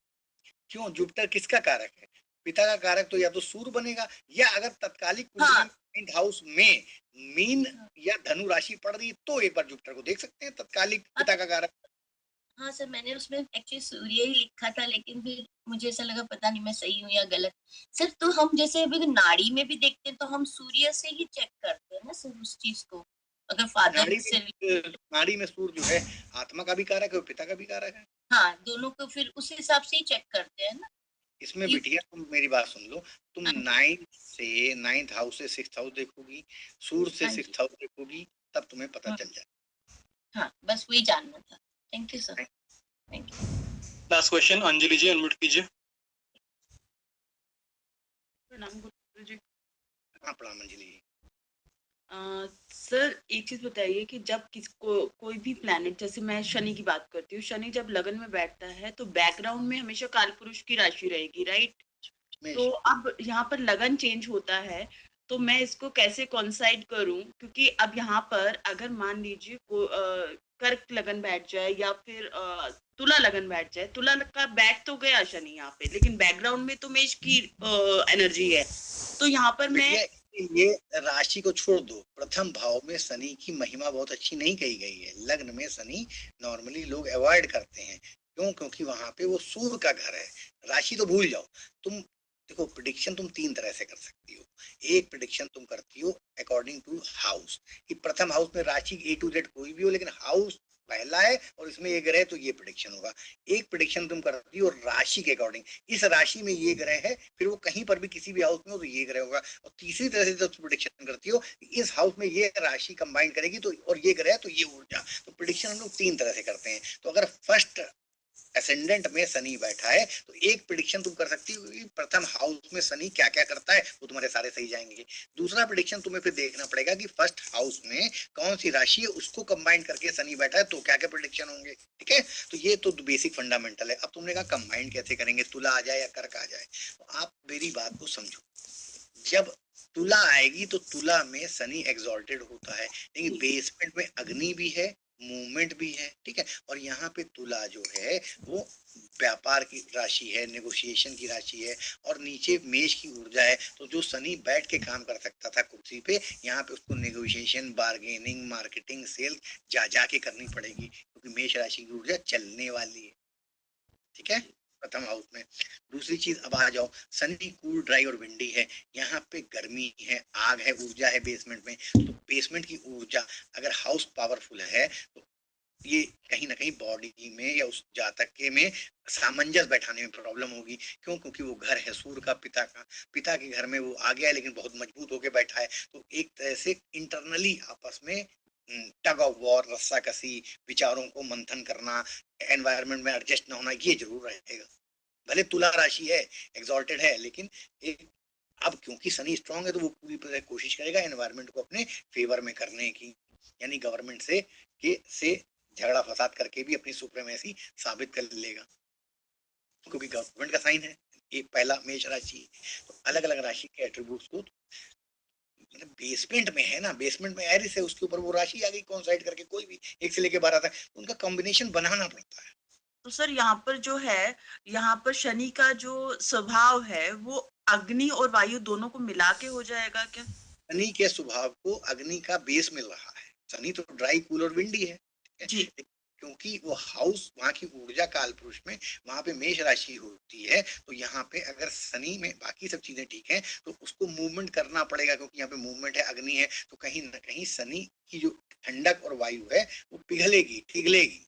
[SPEAKER 2] क्यों? जुपिटर किसका कारक है? पिता का कारक। तो या तो सूर्य बनेगा, या अगर तत्कालिक कुंडली 9th हाउस में मीन या धनु राशि पड़ रही तो एक बार जुपिटर को देख सकते हैं, तत्कालिक पिता का कारक।
[SPEAKER 9] हाँ सर, मैंने उसमें एक्चुअली सूर्य ही लिखा था, लेकिन फिर मुझे ऐसा लगा पता नहीं मैं सही हूँ या गलत। सर तो हम जैसे अभी नाड़ी में भी देखते हैं तो हम सूर्य से ही चेक करते हैं ना सर उस चीज को, अगर फादर से।
[SPEAKER 2] नाड़ी में सूर्य जो है आत्मा का भी कारक है और पिता का भी कारक है।
[SPEAKER 9] हाँ, दोनों को फिर उस हिसाब से ही चेक करते हैं ना।
[SPEAKER 2] इसमें बिटिया तुम मेरी बात सुन लो, तुम 9th हाउस से 6th हाउस देखोगी, सूर्य से 6th हाउस देखोगी, तब तुम्हें पता चल जाएगा।
[SPEAKER 9] हाँ, बस वही जानना था। Thank you sir. Thank you.
[SPEAKER 1] Last question Anjali ji unmute कीजिए।
[SPEAKER 10] प्रणाम गुरु जी।
[SPEAKER 2] हाँ प्रणाम अंजलि जी।
[SPEAKER 10] सर एक चीज बताइए कि जब किसको कोई भी प्लैनेट, जैसे मैं शनि की बात करती हूँ, शनि जब लगन में बैठता है तो बैकग्राउंड में हमेशा काल पुरुष की राशि रहेगी, राइट? तो अब यहाँ पर लगन चेंज होता है, तो मैं इसको कैसे कॉन्साइड करूं? क्योंकि अब यहाँ पर अगर मान लीजिए कर्क लगन बैठ जाए या फिर तुला लगन बैठ जाए, तुला का बैठ तो गया शनि यहाँ पे, लेकिन बैकग्राउंड में तो मेष की एनर्जी है, तो यहाँ पर मैं
[SPEAKER 2] ये राशि को छोड़ दो। प्रथम भाव में शनि की महिमा बहुत अच्छी नहीं कही गई है। लग्न में शनि नॉर्मली लोग अवॉइड करते हैं, क्यों? क्योंकि वहां पे वो सूर्य का घर है। राशि तो भूल जाओ। तुम देखो, प्रेडिक्शन तुम 3 तरह से कर सकती हो। एक प्रेडिक्शन तुम करती हो अकॉर्डिंग टू हाउस, कि प्रथम हाउस में राशि A to Z कोई भी हो, लेकिन हाउस पहला है और इसमें ये ग्रह, तो ये प्रेडिक्शन होगा। एक प्रेडिक्शन तुम करती हो राशि के अकॉर्डिंग, इस राशि में ये ग्रह है, फिर वो कहीं पर भी किसी भी हाउस में हो तो ये ग्रह होगा। और तीसरी तरह से तुम प्रेडिक्शन करती हो, इस हाउस में ये राशि कंबाइन करेगी तो, और ये ग्रह तो ये ऊर्जा। तो प्रेडिक्शन हम लोग 3 तरह से करते हैं। तो अगर फर्स्ट असेंडेंट में शनि बैठा है तो एक प्रिडिक्शन तुम कर सकती हो कि प्रथम हाउस में शनि क्या क्या करता है, वो तुम्हारे सारे सही जाएंगे। दूसरा प्रिडिक्शन तुम्हें फिर देखना पड़ेगा कि फर्स्ट हाउस में कौन सी राशि है, उसको कंबाइन करके शनि बैठा है तो क्या क्या प्रिडिक्शन होंगे। ठीक है, तो ये तो बेसिक फंडामेंटल है। अब तुमने कहा कंबाइन कैसे करेंगे, तुला आ जाए या कर्क आ जाए, तो आप मेरी बात को समझो। जब तुला आएगी तो तुला में शनि एग्जॉल्टेड होता है, लेकिन बेसमेंट में अग्नि भी है, मूवमेंट भी है। ठीक है, और यहाँ पे तुला जो है वो व्यापार की राशि है, नेगोशिएशन की राशि है, और नीचे मेष की ऊर्जा है। तो जो शनि बैठ के काम कर सकता था कुर्सी पे, यहाँ पे उसको नेगोशिएशन, बार्गेनिंग, मार्केटिंग, सेल्स जा के करनी पड़ेगी, क्योंकि मेष राशि की ऊर्जा चलने वाली है। ठीक है, प्रथम हाउस में। दूसरी चीज, अब आ जाओ, शनि कूल, ड्राई और विंडी है, यहाँ पे गर्मी है, आग है, ऊर्जा है बेसमेंट में। तो बेसमेंट की ऊर्जा अगर हाउस पावरफुल है तो ये कहीं ना कहीं बॉडी में या उस जातक के में सामंजस्य बैठाने में प्रॉब्लम होगी। क्यों? क्योंकि वो घर है सूर्य का, पिता के घर में वो आ गया है, लेकिन बहुत मजबूत होके बैठा है। तो एक तरह से इंटरनली आपस में टग ऑफ वॉर, रस्साकसी, विचारों को मंथन करना, एनवायरनमेंट में एडजस्ट ना होना, ये जरूर रहेगा। भले तुला राशि है, एग्जॉल्टेड है, लेकिन एक अब क्योंकि शनि स्ट्रांग है तो वो पूरी तरह कोशिश करेगा एनवायरनमेंट को अपने फेवर में करने की, यानी गवर्नमेंट से झगड़ा फसाद करके भी अपनी सुप्रीमेसी साबित कर लेगा, क्योंकि गवर्नमेंट का साइन है। एक पहला मेष राशि, तो अलग अलग राशि के एट्रीब्यूट्स को बेसमेंट में है ना, बेसमेंट में एरिस है, उसके ऊपर वो राशि आ गई कॉन्साइड करके, कोई भी 1 से लेके 12 तक, उनका कॉम्बिनेशन बनाना पड़ता है।
[SPEAKER 10] तो सर यहाँ पर जो है, यहाँ पर शनि का जो स्वभाव है वो अग्नि और वायु दोनों को मिला के हो जाएगा क्या?
[SPEAKER 2] शनि के स्वभाव को अग्नि का बेस मिल रहा है। शनि तो ड्राई, कूल और विंडी है
[SPEAKER 10] जी।
[SPEAKER 2] क्योंकि वो हाउस, वहां की ऊर्जा काल पुरुष में वहां पे मेष राशि होती है। तो यहाँ पे अगर शनि में बाकी सब चीजें ठीक हैं तो उसको मूवमेंट करना पड़ेगा, क्योंकि यहाँ पे मूवमेंट है, अग्नि है, तो कहीं ना कहीं शनि की जो ठंडक और वायु है वो पिघलेगी,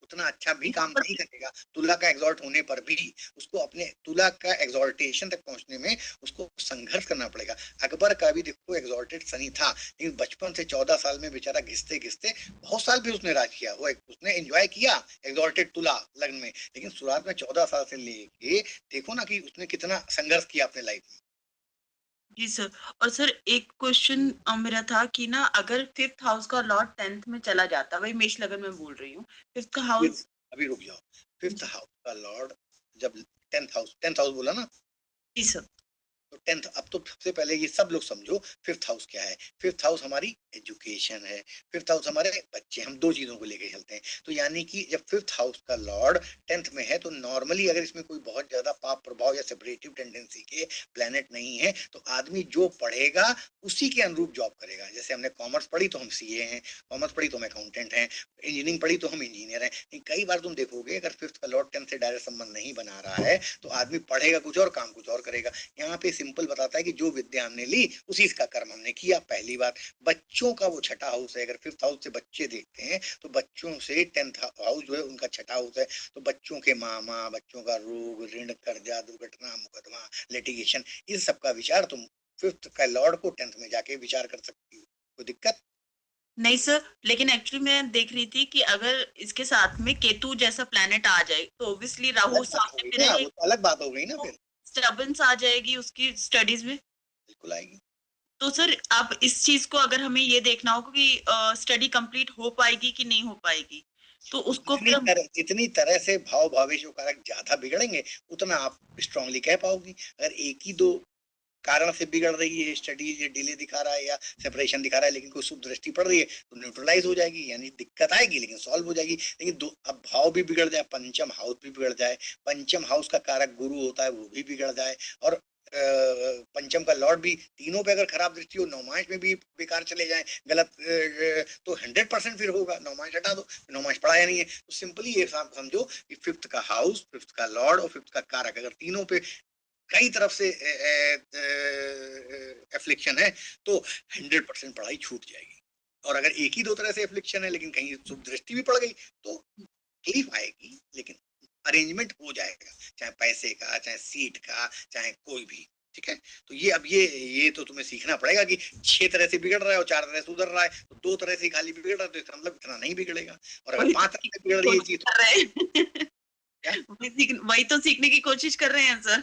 [SPEAKER 2] उतना अच्छा भी काम नहीं करेगा। तुला का एग्जॉल्ट होने पर भी उसको अपने तुला का एग्जॉल्टेशन तक पहुंचने में उसको संघर्ष करना पड़ेगा। अकबर का भी देखो एग्जॉल्टेड शनि था, लेकिन बचपन से 14 साल में बेचारा घिसते घिसते बहुत साल भी उसने राज किया, वो उसने एंजॉय किया एग्जॉल्टेड तुला लग्न में, लेकिन शुरुआत में 14 साल से लेके देखो ना कि उसने कितना संघर्ष किया अपने लाइफ में।
[SPEAKER 10] जी सर। और सर एक क्वेश्चन मेरा था कि ना, अगर 5th हाउस का लॉर्ड 10th में चला जाता, वही मेष लगन में बोल रही हूँ, 5th हाउस।
[SPEAKER 2] अभी रुक जाओ, 5th हाउस का लॉर्ड जब 10th हाउस बोला ना?
[SPEAKER 10] जी सर।
[SPEAKER 2] तो 10th, अब तो सबसे पहले ये सब लोग समझो 5th हाउस क्या है। 5th हाउस हमारी एजुकेशन है, 5th हाउस हमारे बच्चे, हम दो चीजों को लेके चलते हैं। तो यानी कि जब 5th हाउस का लॉर्ड 10th में है तो नॉर्मली अगर इसमें कोई बहुत ज्यादा पाप प्रभाव या सेपरेटिव टेंडेंसी के प्लैनेट नहीं है तो आदमी जो पढ़ेगा उसी के अनुरूप जॉब करेगा। जैसे हमने कॉमर्स पढ़ी तो हम सीए हैं, कॉमर्स पढ़ी तो हम अकाउंटेंट हैं, इंजीनियरिंग पढ़ी तो हम इंजीनियर हैं। कई बार तुम देखोगे अगर 5th का लॉर्ड 10th से डायरेक्ट संबंध नहीं बना रहा है तो आदमी पढ़ेगा कुछ और, काम कुछ और करेगा। यहाँ पे सिंपल बताता है कि जो विद्या हमने ली उसी का कर्म हमने किया। पहली बात, बच्चों का वो छठा हाउस है। अगर 5th हाउस से बच्चे देखते हैं तो बच्चों से 10th हाउस जो है उनका छठा हाउस है। तो बच्चों के मामा, बच्चों का रोग, ऋण, कर्जा, दुर्घटना, मुकदमा, लिटिगेशन, इस सब का विचार तुम 5th का लॉर्ड को 10th में जाके विचार कर सकती हो, कोई दिक्कत
[SPEAKER 10] नहीं सर, लेकिन एक्चुअली मैं देख रही थी कि अगर इसके साथ में केतु जैसा प्लैनेट आ जाए तो ऑब्वियसली राहु सामने पे रहेगा,
[SPEAKER 2] वो तो अलग बात हो गई ना, फिर
[SPEAKER 10] डिस्टर्बेंस आ जाएगी उसकी स्टडीज में।
[SPEAKER 2] बिल्कुल आएगी।
[SPEAKER 10] तो सर अब इस चीज को अगर हमें ये देखना होगा कि स्टडी कंप्लीट हो पाएगी कि नहीं हो पाएगी, तो उसको
[SPEAKER 2] जितनी तरह से भाव भावेश कारक ज्यादा बिगड़ेंगे उतना आप स्ट्रांगली कह पाओगी। अगर एक ही दो कारण से बिगड़ रही है, स्टडीज डिले दिखा रहा है या सेपरेशन दिखा रहा है, लेकिन कोई शुभ दृष्टि पड़ रही है तो न्यूट्रलाइज हो जाएगी, यानी दिक्कत आएगी लेकिन सॉल्व हो जाएगी। लेकिन अब भाव भी बिगड़ जाए, पंचम हाउस भी बिगड़ जाए, पंचम हाउस का कारक गुरु होता है वो भी बिगड़ जाए, और पंचम का लॉर्ड भी, तीनों पे अगर खराब दृष्टि हो, नौमांश में भी बेकार चले जाए गलत, तो 100% फिर होगा। नौमांश हटा दो, नौमांश पढ़ाया नहीं है। तो सिंपली ये समझो कि 5th का हाउस, 5th का लॉर्ड और 5th का कारक अगर तीनों पे कई तरफ से एफ्लिक्शन है तो 100% पढ़ाई छूट जाएगी। और अगर एक ही दो तरह से एफ्लिक्शन है लेकिन कहीं शुभ दृष्टि भी पड़ गई तो तकलीफ आएगी, लेकिन अरेंजमेंट हो जाएगा, चाहे पैसे का, चाहे सीट का, चाहे कोई भी। ठीक है, तो ये अब ये तो तुम्हें सीखना पड़ेगा कि 6 तरह से बिगड़ रहा है और 4 तरह से उधर रहा है, तो 2 तरह से खाली बिगड़ रहा है तो इसका मतलब इतना नहीं बिगड़ेगा। और अगर 5 तरह से बिगड़ रही है चीज
[SPEAKER 10] वही तो सीखने की कोशिश कर रहे हैं सर।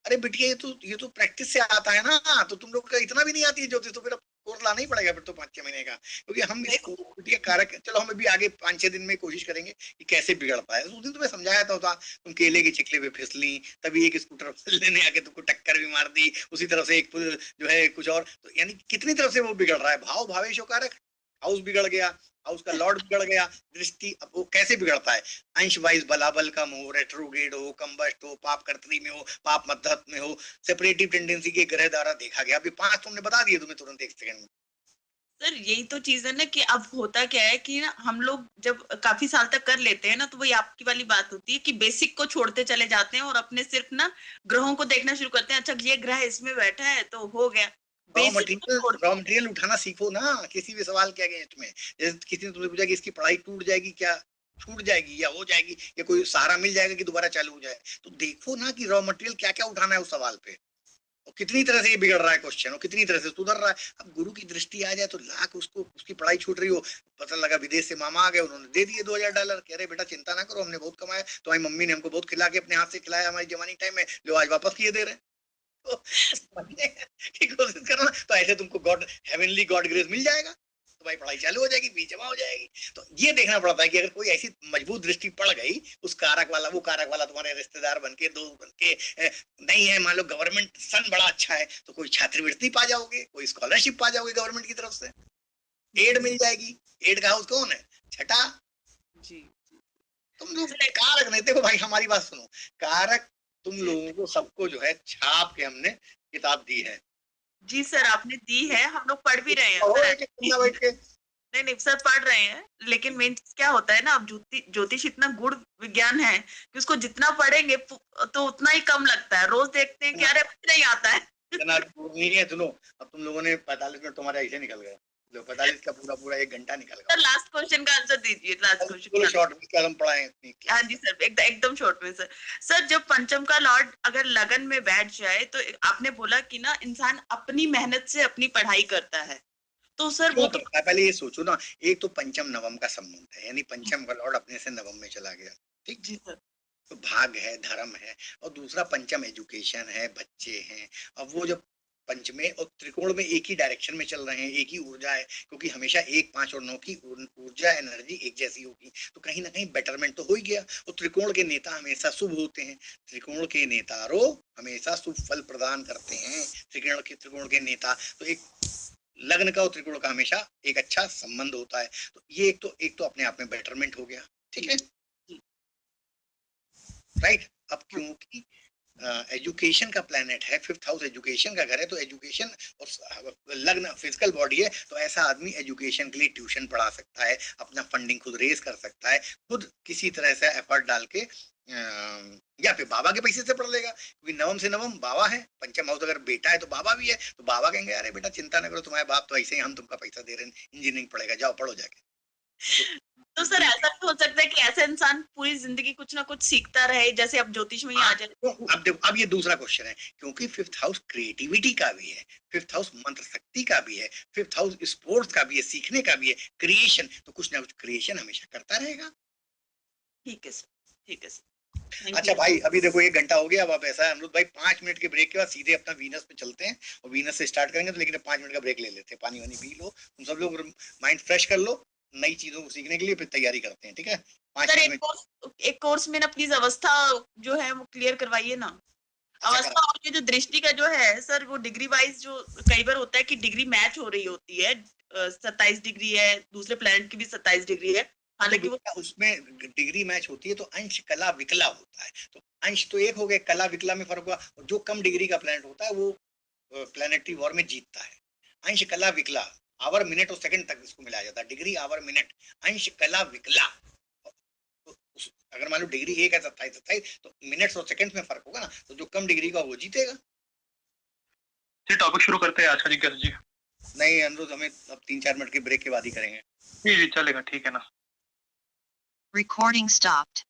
[SPEAKER 2] अरे बिटिया ये तो प्रैक्टिस से आता है ना, तो तुम लोग का इतना भी नहीं आती है ज्योतिष, तो फिर अब कोर्स लाना ही पड़ेगा फिर तो 5-6 महीने का, क्योंकि हम इसको बिटिया कारक, चलो हम अभी आगे 5-6 दिन में कोशिश करेंगे कि कैसे बिगड़ता है। उस दिन तुम्हें समझाया था तुम केले के चिकले पे फिसली, तभी एक स्कूटर लेने आके तुमको टक्कर भी मार दी, उसी तरह से एक जो है कुछ और, तो यानी कितनी तरफ से वो बिगड़ रहा है। भाव भावेशो कारक, हाउस बिगड़ गया, हाउस का लॉर्ड बिगड़ गया, दृष्टि, अब वो कैसे बिगड़ता है, अंश वाइज बलाबल कम हो, रेट्रोगेड हो, कम्बस्ट हो, पाप कर्तरी में हो, पाप मध्यत्व में हो, सेपरेटिव टेंडेंसी के ग्रह द्वारा देखा गया। अभी 5 तुमने बता दिए तुम्हें तुरंत 1 सेकंड में।
[SPEAKER 10] सर यही तो चीज है ना कि अब होता क्या है कि ना हम लोग जब काफी साल तक कर लेते हैं ना, तो वही आपकी वाली बात होती है कि बेसिक को छोड़ते चले जाते हैं और अपने सिर्फ ना ग्रहों को देखना शुरू करते हैं। अच्छा ये ग्रह इसमें बैठा है तो हो गया,
[SPEAKER 2] रॉ मटेरियल उठाना सीखो ना किसी भी सवाल के अगेंस्ट में। जैसे किसी ने तुमसे पूछा कि इसकी पढ़ाई टूट जाएगी क्या, छूट जाएगी या हो जाएगी, या कोई सहारा मिल जाएगा कि दोबारा चालू हो जाए, तो देखो ना कि रॉ मटेरियल क्या क्या उठाना है उस सवाल पे, और कितनी तरह से ये बिगड़ रहा है क्वेश्चन, और कितनी तरह से सुधर रहा है। अब गुरु की दृष्टि आ जाए तो लाख उसको, उसकी पढ़ाई छूट रही हो, पता लगा विदेश से मामा आ गए, उन्होंने दे दिए $2000, कह रहे बेटा चिंता ना करो, हमने बहुत कमाया, तुम्हारी मम्मी ने हमको बहुत खिला के अपने हाथ से खिलाया हमारी जवानी टाइम में, लो आज वापस किए दे रहे हैं। तो की कोशिश करना, तो ऐसे तुमको गॉड हेवनली गॉड ग्रेस मिल जाएगा, तो भाई पढ़ाई चालू हो जाएगी, फीस जमा हो जाएगी। तो ये देखना पड़ता है कि अगर कोई ऐसी मजबूत दृष्टि पड़ गई, उस कारक वाला, वो कारक वाला तुम्हारे रिश्तेदार बनके, दोस्त बनके नहीं है, मान लो गवर्नमेंट सन बड़ा अच्छा है, तो कोई छात्रवृत्ति पा जाओगे, कोई स्कॉलरशिप पा जाओगे गवर्नमेंट की तरफ से, एड मिल जाएगी। एड का हाउस कौन है, छठा जी। तुम लोग कारक नहीं, देखो भाई हमारी बात सुनो, कारक तुम लोगों को सबको जो है छाप के हमने किताब दी है।
[SPEAKER 10] जी सर आपने दी है, हम लोग पढ़ भी रहे हैं। नहीं सर पढ़ रहे हैं, लेकिन मेन क्या होता है ना, अब ज्योतिष इतना गुड़ विज्ञान है कि उसको जितना पढ़ेंगे तो उतना ही कम लगता है। रोज देखते हैं कि अरे नहीं आता है।
[SPEAKER 2] नहीं है, सुनो अब तुम लोगों ने 45 मिनट तुम्हारा ऐसे निकल गया, 45 का पूरा 1 घंटा निकल गया।
[SPEAKER 10] सर लास्ट क्वेश्चन का आंसर दीजिए, लास्ट क्वेश्चन
[SPEAKER 2] शॉर्ट में क्या हम पढ़ाएं।
[SPEAKER 10] हाँ जी सर एकदम शॉर्ट में। सर जब पंचम का लॉर्ड अगर लगन में बैठ जाए, तो आपने बोला कि ना इंसान अपनी मेहनत से अपनी पढ़ाई करता है, तो सर वो तो
[SPEAKER 2] पहले ये सोचो ना, एक तो पंचम नवम का संबंध है, यानी पंचम का लॉर्ड अपने से नवम में चला गया, ठीक
[SPEAKER 10] जी सर,
[SPEAKER 2] तो भाग है, धर्म है, और दूसरा पंचम एजुकेशन है, बच्चे हैं। अब वो जब पंचमे और त्रिकोण में एक ही डायरेक्शन में चल रहे हैं, एक ही ऊर्जा है, क्योंकि हमेशा 1, 5 और 9 की ऊर्जा एनर्जी एक जैसी होगी, तो कहीं ना कहीं बेटरमेंट तो हो ही गया। और त्रिकोण के नेता हमेशा शुभ होते हैं, त्रिकोण के नेतारो हमेशा शुभ फल प्रदान करते हैं, त्रिकोण के नेता। तो एक लग्न का और त्रिकोण का हमेशा एक अच्छा संबंध होता है, तो ये एक तो अपने आप में बेटरमेंट हो गया, ठीक है राइट। अब क्योंकि एजुकेशन का प्लैनेट है, 5th हाउस एजुकेशन का घर है, तो एजुकेशन और लग्न फिजिकल बॉडी है, तो ऐसा आदमी एजुकेशन के लिए ट्यूशन पढ़ा सकता है, अपना फंडिंग खुद रेज कर सकता है, खुद किसी तरह से एफर्ट डाल के, या फिर बाबा के पैसे से पढ़ लेगा, क्योंकि नवम से नवम बाबा है, पंचम हाउस अगर बेटा है तो बाबा भी है, तो बाबा कहेंगे अरे बेटा चिंता न करो, तुम्हारे बाप तो ऐसे ही, हम तुमका पैसा दे रहे हैं, इंजीनियरिंग पढ़ेगा, जाओ पढ़ो जाके।
[SPEAKER 10] तो सर ऐसा भी हो सकता है कि ऐसा इंसान पूरी जिंदगी कुछ ना कुछ सीखता रहे, जैसे अब ज्योतिष में ही आ जाए।
[SPEAKER 2] तो अब देखो, अब ये दूसरा क्वेश्चन है, क्योंकि 5th हाउस क्रिएटिविटी का भी है, 5th हाउस मंत्र शक्ति का भी है, 5th हाउस स्पोर्ट्स का भी है, सीखने का भी है, क्रिएशन, तो कुछ ना कुछ क्रिएशन हमेशा करता रहेगा।
[SPEAKER 10] ठीक है सर, ठीक है सर।
[SPEAKER 2] अच्छा भाई अभी देखो 1 घंटा हो गया, अब आप ऐसा है अमरुद भाई 5 मिनट के ब्रेक के बाद सीधे अपना वीनस पे चलते हैं, और वीनस से स्टार्ट करेंगे, तो लेकिन 5 मिनट का ब्रेक ले लेते हैं, पानी वानी पी लो, तुम सब लोग माइंड फ्रेश कर लो नई चीजों को सीखने के लिए, फिर तैयारी करते हैं, ठीक है। 5 मिनट
[SPEAKER 10] एक कोर्स में ना प्लीज अवस्था जो है वो क्लियर करवाइए ना। अवस्था और ये जो दृष्टि का जो है सर, वो डिग्री वाइज जो कई बार होता है कि डिग्री मैच हो रही होती है, 27 डिग्री है, दूसरे प्लैनेट की भी 27 डिग्री है, हालांकि वो
[SPEAKER 2] उसमें डिग्री मैच होती है, तो अंश कला विकला होता है, तो अंश तो एक हो गए, कला विकला में फर्क हुआ, जो कम डिग्री का प्लैनेट होता है वो प्लैनेटरी वॉर में जीतता है। अंश कला विकला, आवर मिनट और सेकंड तक इसको मिलाया जाता है, डिग्री आवर मिनट, अंश कला विकला। तो अगर मान लो डिग्री 1 है 27 तो मिनट्स और सेकंड्स में फर्क होगा ना, तो जो कम डिग्री का वो जीतेगा।
[SPEAKER 1] जी टॉपिक शुरू करते हैं आज का जिज्ञासा जी।
[SPEAKER 2] नहीं अनुरोध, हमें अब 3-4 मिनट के ब्रेक के बाद ही करेंगे।
[SPEAKER 1] जी चलेगा, ठीक है ना।
[SPEAKER 11] Recording stopped.